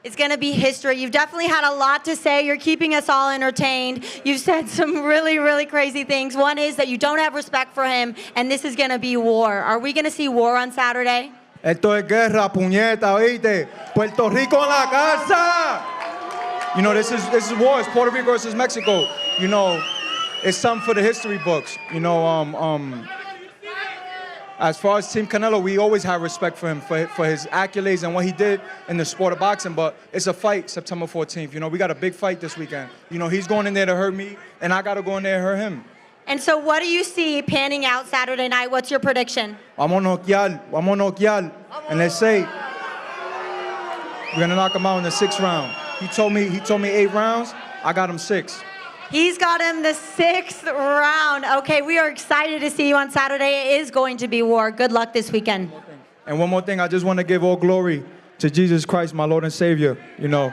It's going to be history. You've definitely had a lot to say. You're keeping us all entertained. You've said some really, really crazy things. One is that you don't have respect for him, and this is going to be war. Are we going to see war on Saturday? Esto es guerra, puñeta, ¿oíste? Puerto Rico en la casa! You know, this is war. It's Puerto Rico versus Mexico. You know, it's something for the history books. You know, as far as Team Canelo, we always have respect for him, for his accolades and what he did in the sport of boxing, but it's a fight September 14th. You know, we got a big fight this weekend. You know, he's going in there to hurt me, and I got to go in there and hurt him. And so what do you see panning out Saturday night? What's your prediction? Vamos a noquear. And let's say we're going to knock him out in the 6th round. He told me 8 rounds. I got him 6. He's got him the 6th round. Okay, we are excited to see you on Saturday. It is going to be war. Good luck this weekend. And one more thing, I just want to give all glory to Jesus Christ, my Lord and Savior. You know,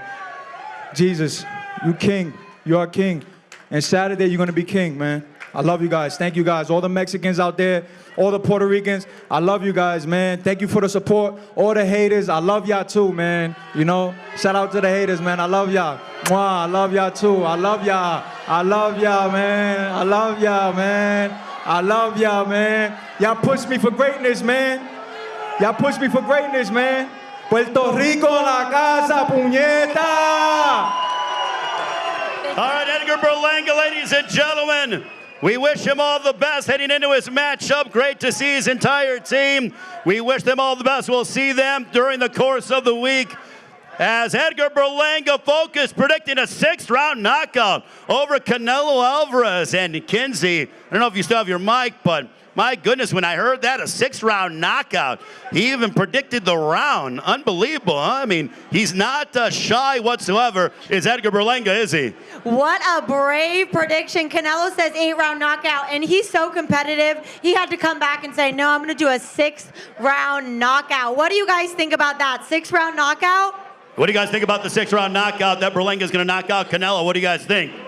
Jesus, you king. You are king. And Saturday, you're going to be king, man. I love you guys. Thank you guys. All the Mexicans out there, all the Puerto Ricans, I love you guys, man. Thank you for the support. All the haters, I love y'all too, man. You know, shout out to the haters, man. I love y'all. Mwah, I love y'all too. I love y'all. I love y'all, man. I love y'all, man. I love y'all, man. Y'all push me for greatness, man. Y'all push me for greatness, man. Puerto Rico la casa, puñeta. All right, Edgar Berlanga, ladies and gentlemen. We wish him all the best heading into his matchup. Great to see his entire team. We wish them all the best. We'll see them during the course of the week. As Edgar Berlanga focus predicting a 6th-round knockout over Canelo Álvarez and Kinsey. I don't know if you still have your mic, but my goodness, when I heard that, a 6th-round knockout, he even predicted the round. Unbelievable, huh? I mean, he's not shy whatsoever, is Edgar Berlanga, is he? What a brave prediction. Canelo says 8-round knockout, and he's so competitive, he had to come back and say, no, I'm going to do a 6th-round knockout. What do you guys think about that? 6th-round knockout? What do you guys think about the 6th-round knockout that Berlanga's going to knock out Canelo? What do you guys think? No.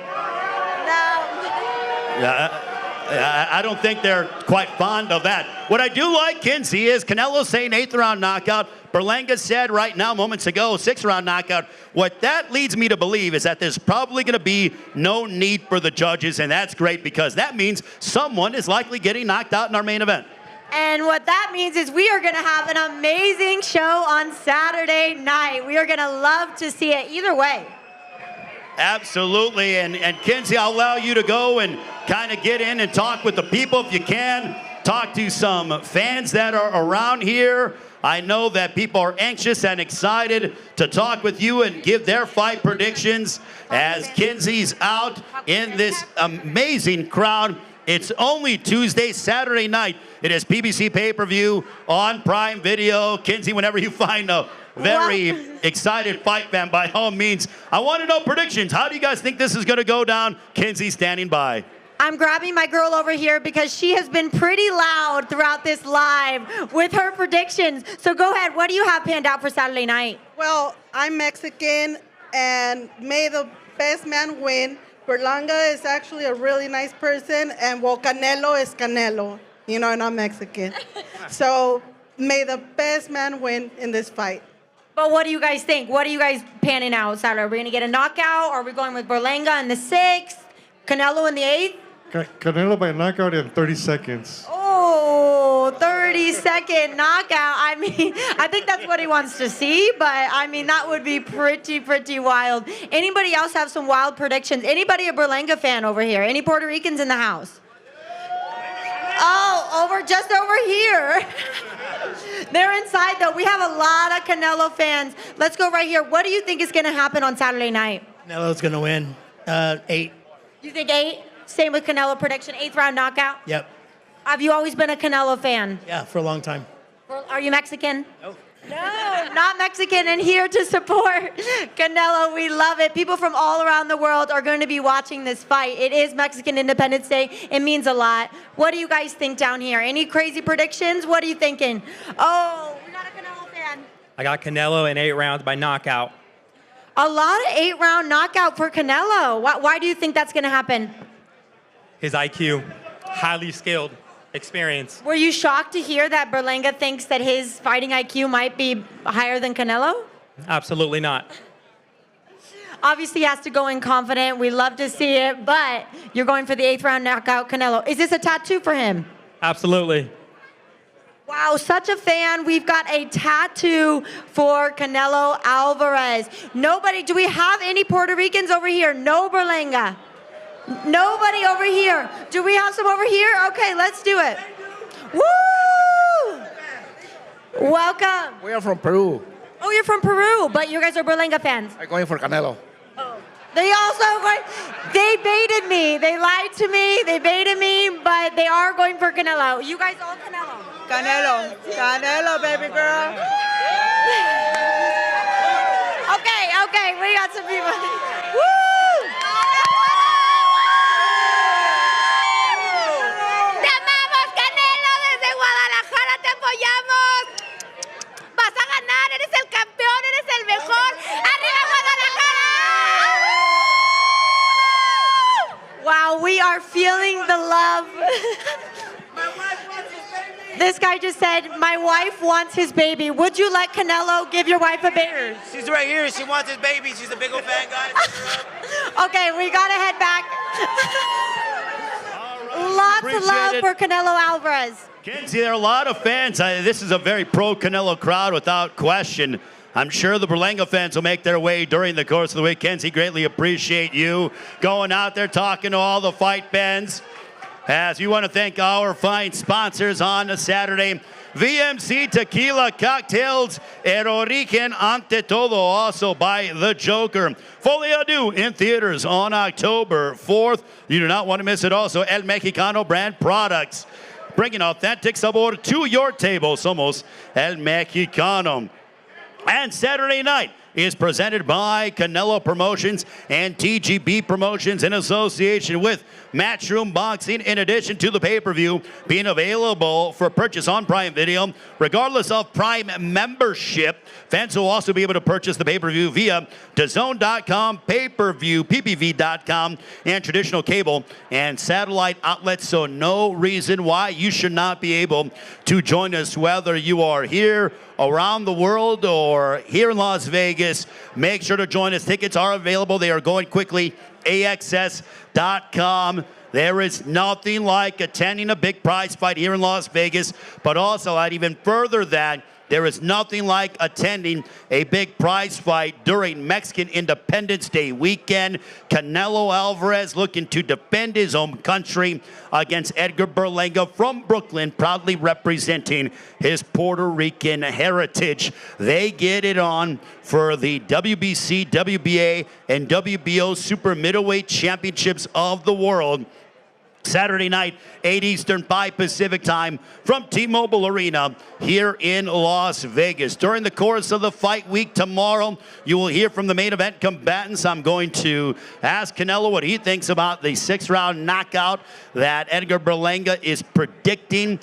Yeah. I don't think they're quite fond of that. What I do like, Kinsey, is Canelo saying 8th-round knockout. Berlanga said right now, moments ago, 6th-round knockout. What that leads me to believe is that there's probably going to be no need for the judges, and that's great because that means someone is likely getting knocked out in our main event. And what that means is we are going to have an amazing show on Saturday night. We are going to love to see it either way. Absolutely, and Kinsey, I'll allow you to go and kind of get in and talk with the people if you can. Talk to some fans that are around here. I know that people are anxious and excited to talk with you and give their fight predictions as Kinsey's out in this amazing crowd. It's only Tuesday, Saturday night. It is PBC Pay-Per-View on Prime Video. Kinsey, whenever you find a very excited fight fan, by all means. I want to know predictions. How do you guys think this is going to go down? Kinsey standing by. I'm grabbing my girl over here because she has been pretty loud throughout this live with her predictions. So go ahead. What do you have panned out for Saturday night? Well, I'm Mexican, and may the best man win. Berlanga is actually a really nice person, and well, Canelo is Canelo, you know, and I'm Mexican. So may the best man win in this fight. But what do you guys think? What are you guys panning out Saturday? Are we going to get a knockout? Or are we going with Berlanga in the 6th? Canelo in the 8th? Canelo by knockout in 30 seconds. Oh, 30-second knockout. I mean, I think that's what he wants to see, but I mean, that would be pretty wild. Anybody else have some wild predictions? Anybody a Berlanga fan over here? Any Puerto Ricans in the house? Oh, just over here. They're inside, though. We have a lot of Canelo fans. Let's go right here. What do you think is going to happen on Saturday night? Canelo's going to win. 8. You think 8? Same with Canelo prediction, 8th round knockout? Yep. Have you always been a Canelo fan? Yeah, for a long time. Are you Mexican? No. No, not Mexican, and here to support Canelo. We love it. People from all around the world are going to be watching this fight. It is Mexican Independence Day. It means a lot. What do you guys think down here? Any crazy predictions? What are you thinking? Oh, we're not a Canelo fan. I got Canelo in 8 rounds by knockout. A lot of 8-round knockout for Canelo. Why do you think that's going to happen? His IQ, highly skilled, experience. Were you shocked to hear that Berlanga thinks that his fighting IQ might be higher than Canelo? Absolutely not. Obviously, he has to go in confident. We love to see it, but you're going for the 8th round knockout, Canelo. Is this a tattoo for him? Absolutely. Wow, such a fan. We've got a tattoo for Canelo Álvarez. Nobody, do we have any Puerto Ricans over here? No, Berlanga. Nobody over here. Do we have some over here? Okay, let's do it. Woo! Welcome. We are from Peru. Oh, you're from Peru, but you guys are Berlanga fans. I'm going for Canelo. They baited me. They lied to me. They baited me, but they are going for Canelo. You guys all Canelo. Canelo. Canelo, baby girl. Okay, we got some people. Woo! ¡Te amamos, Canelo! Desde Guadalajara te apoyamos. Vas a ganar, eres el campeón, eres el mejor. ¡Arriba Guadalajara! Wow, we are feeling the love. This guy just said, my wife wants his baby. Would you let Canelo give your wife a baby? She's right here. She wants his baby. She's a big old fan, guys. Okay, we gotta head back. Lots of love for Canelo Álvarez. Kenzie, there are a lot of fans. This is a very pro-Canelo crowd without question. I'm sure the Berlanga fans will make their way during the course of the week. Kenzie, greatly appreciate you going out there talking to all the fight fans. As we want to thank our fine sponsors on a Saturday. VMC Tequila Cocktails, El Origen Ante Todo, also by The Joker. Folie à Deux in theaters on October 4th. You do not want to miss it. Also, El Mexicano brand products, bringing authentic sabor to your table. Somos El Mexicano. And Saturday night is presented by Canelo Promotions and TGB Promotions in association with Matchroom Boxing, in addition to the pay-per-view being available for purchase on Prime Video. Regardless of Prime membership, fans will also be able to purchase the pay-per-view via DAZN.com, pay-per-view, PPV.com, and traditional cable and satellite outlets. So no reason why you should not be able to join us, whether you are here, around the world, or here in Las Vegas. Make sure to join us. Tickets are available. They are going quickly. AXS.com. There is nothing like attending a big prize fight here in Las Vegas, but also I'd even further that. There is nothing like attending a big prize fight during Mexican Independence Day weekend. Canelo Álvarez looking to defend his home country against Edgar Berlanga from Brooklyn, proudly representing his Puerto Rican heritage. They get it on for the WBC, WBA, and WBO Super Middleweight Championships of the world. Saturday night, 8 Eastern, 5 Pacific time from T-Mobile Arena here in Las Vegas. During the course of the fight week tomorrow, you will hear from the main event combatants. I'm going to ask Canelo what he thinks about the 6th-round knockout that Edgar Berlanga is predicting.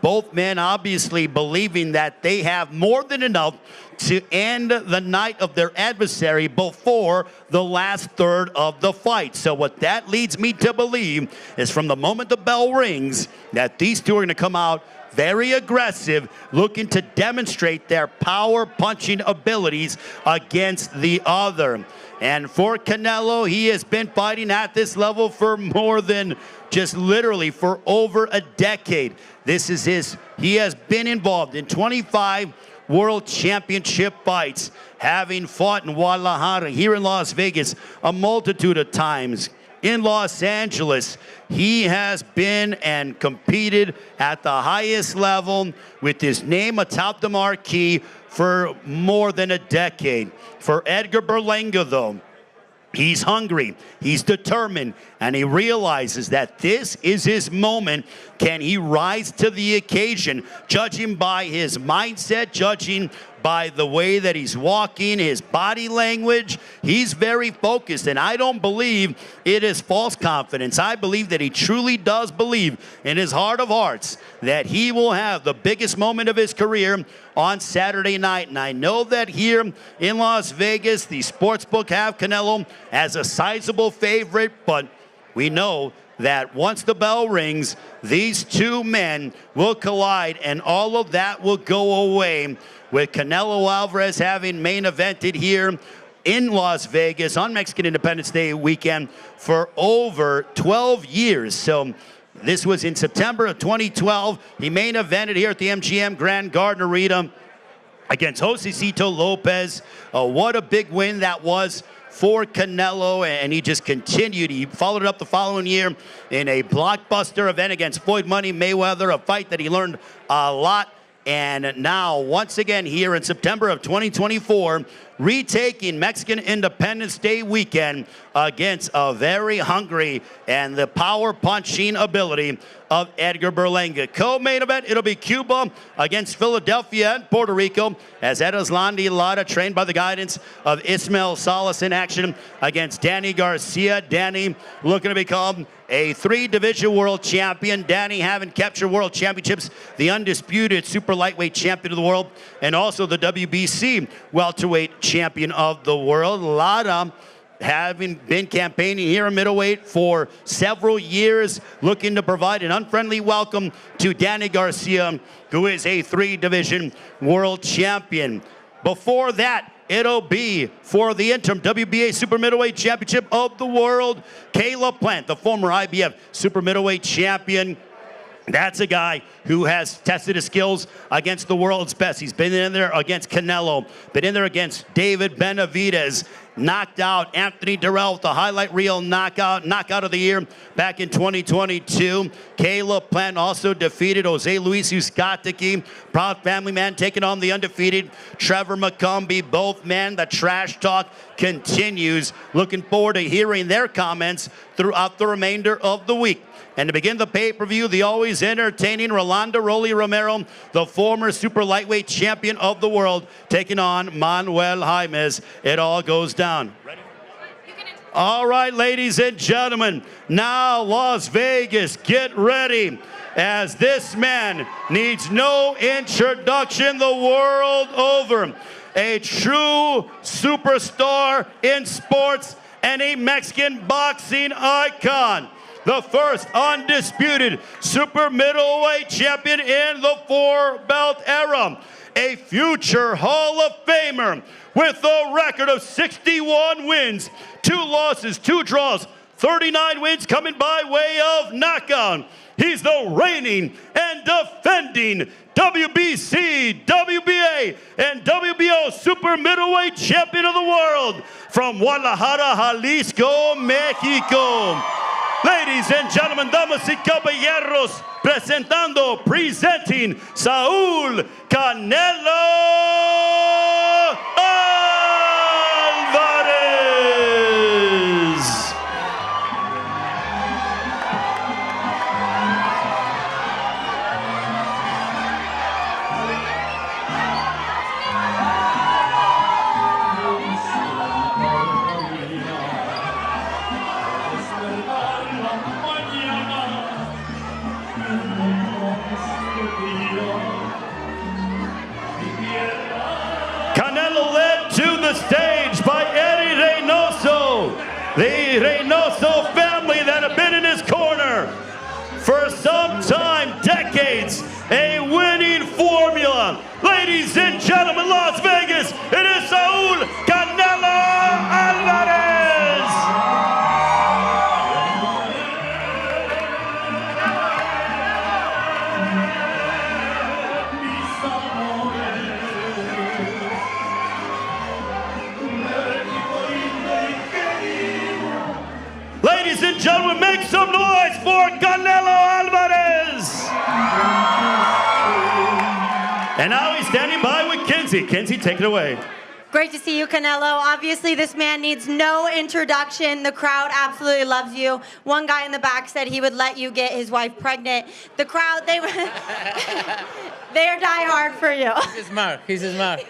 Both men obviously believing that they have more than enough to end the night of their adversary before the last third of the fight. So what that leads me to believe is from the moment the bell rings that these two are going to come out very aggressive, looking to demonstrate their power punching abilities against the other. And for Canelo, he has been fighting at this level for more than just literally for over a decade. He has been involved in 25 World Championship fights, having fought in Guadalajara, here in Las Vegas, a multitude of times. In Los Angeles, he has been and competed at the highest level with his name atop the marquee for more than a decade. For Edgar Berlanga, though, he's hungry, he's determined, and he realizes that this is his moment. Can he rise to the occasion, judging by his mindset, judging by the way that he's walking, his body language? He's very focused, and I don't believe it is false confidence. I believe that he truly does believe in his heart of hearts that he will have the biggest moment of his career on Saturday night. And I know that here in Las Vegas, the sportsbook have Canelo as a sizable favorite, but we know that once the bell rings, these two men will collide, and all of that will go away, with Canelo Álvarez having main evented here in Las Vegas on Mexican Independence Day weekend for over 12 years. So this was in September of 2012. He main evented here at the MGM Grand Garden Arena against Josecito Lopez. What a big win that was for Canelo, and he just continued. He followed it up the following year in a blockbuster event against Floyd Money Mayweather, a fight that he learned a lot. And now, once again, here in September of 2024, retaking Mexican Independence Day weekend against a very hungry and the power-punching ability of Edgar Berlanga. Co-main event, it'll be Cuba against Philadelphia and Puerto Rico, as Edoslandi Lara, trained by the guidance of Ismael Salas, in action against Danny Garcia. Danny looking to become a 3-division world champion. Danny having captured world championships, the undisputed super lightweight champion of the world, and also the WBC welterweight champion of the world. Lara having been campaigning here in middleweight for several years, looking to provide an unfriendly welcome to Danny Garcia, who is a 3-division world champion. Before that, it'll be for the interim WBA Super Middleweight Championship of the World, Caleb Plant, the former IBF Super Middleweight Champion. That's a guy who has tested his skills against the world's best. He's been in there against Canelo, been in there against David Benavidez, knocked out Anthony Durrell with the highlight reel knockout of the year back in 2022. Caleb Plant also defeated Jose Luis Uzcategui, proud family man, taking on the undefeated Trevor McCombie. Both men, the trash talk continues. Looking forward to hearing their comments throughout the remainder of the week. And to begin the pay-per-view, the always entertaining Rolando Rolly Romero, the former super lightweight champion of the world, taking on Manuel Jaimes. It all goes down. Ready? All right, ladies and gentlemen, now Las Vegas, get ready, as this man needs no introduction the world over. A true superstar in sports and a Mexican boxing icon. The first undisputed super middleweight champion in the 4-belt era. A future Hall of Famer with a record of 61 wins, 2 losses, 2 draws, 39 wins coming by way of knockout. He's the reigning and defending WBC, WBA, and WBO Super Middleweight Champion of the World from Guadalajara, Jalisco, Mexico. Ladies and gentlemen, damas y caballeros, presenting Saúl Canelo Álvarez. Canelo led to the stage by Eddie Reynoso, the Reynoso family that have been in his corner for some time, decades, a winning formula. Ladies and gentlemen, Las Vegas, it is Saúl Canelo Álvarez. Ladies and gentlemen, make some noise for Canelo Álvarez. And now he's standing by with Kinsey. Kinsey, take it away. Great to see you, Canelo. Obviously, this man needs no introduction. The crowd absolutely loves you. One guy in the back said he would let you get his wife pregnant. The crowd, they are diehard for you. He's smart. He's smart.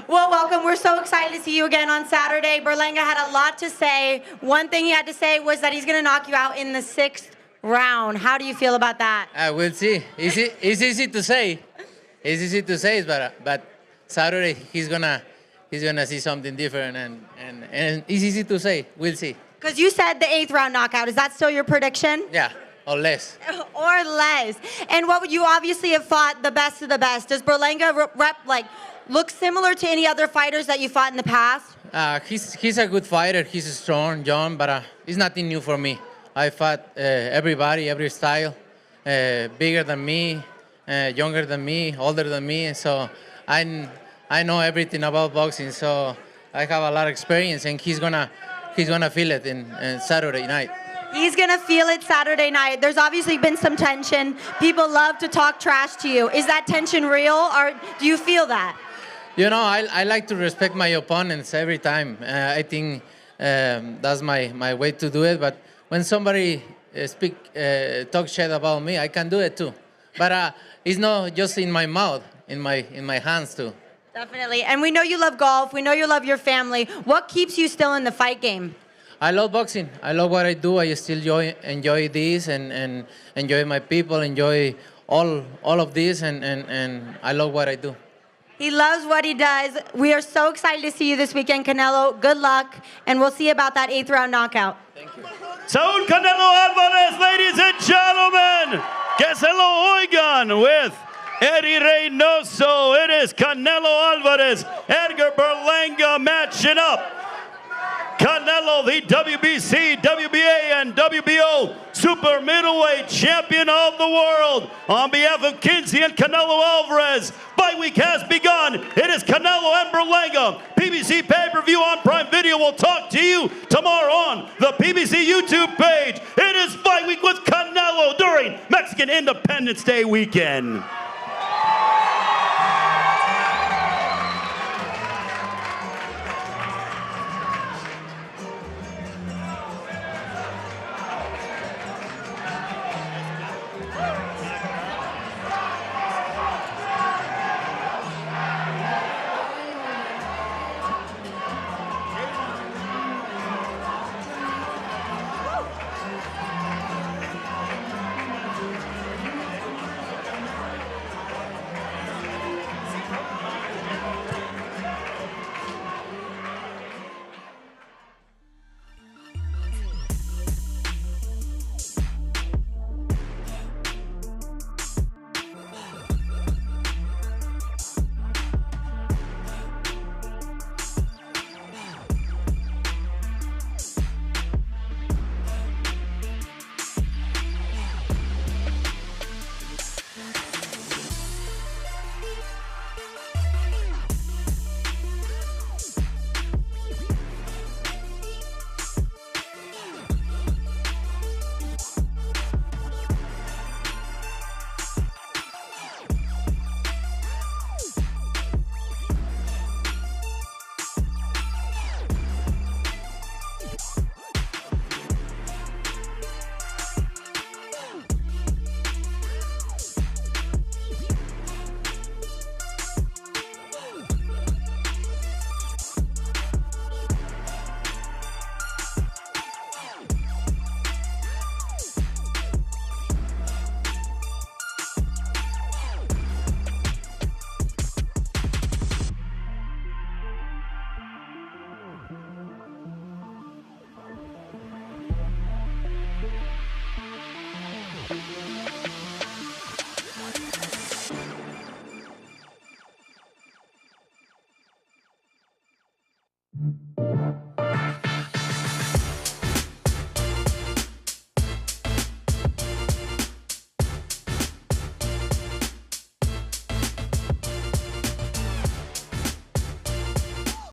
Well, welcome. We're so excited to see you again on Saturday. Berlanga had a lot to say. One thing he had to say was that he's going to knock you out in the 6th round. How do you feel about that? We'll see. It's easy to say. It's easy to say, but Saturday he's gonna see something different, and it's easy to say. We'll see. Because you said the 8th round knockout. Is that still your prediction? Yeah, or less. Or less. And what would you obviously have fought the best of the best? Does Berlanga rep like look similar to any other fighters that you fought in the past? He's a good fighter. He's strong, young, but it's nothing new for me. I fought everybody, every style, bigger than me, younger than me, older than me. So I know everything about boxing. So I have a lot of experience, and he's gonna feel it in Saturday night. He's gonna feel it Saturday night. There's obviously been some tension. People love to talk trash to you. Is that tension real, or do you feel that? You know, I like to respect my opponents every time. I think that's my way to do it. But when somebody talk shit about me, I can do it too. But it's not just in my mouth, in my hands too. Definitely. And we know you love golf. We know you love your family. What keeps you still in the fight game? I love boxing. I love what I do. I still enjoy this and enjoy my people, enjoy all of this, and I love what I do. He loves what he does. We are so excited to see you this weekend, Canelo. Good luck, and we'll see about that 8th round knockout. Thank you. Saúl Canelo Álvarez, ladies and gentlemen. Que se lo oigan with Eddie Reynoso. It is Canelo Álvarez, Edgar Berlanga matching up. Canelo, the WBC, WBA, and WBO Super Middleweight Champion of the world. On behalf of Kinsey and Canelo Álvarez, fight week has begun. It is Canelo and Berlanga. PBC Pay-Per-View on Prime Video will talk to you tomorrow on the PBC YouTube page. It is fight week with Canelo during Mexican Independence Day weekend.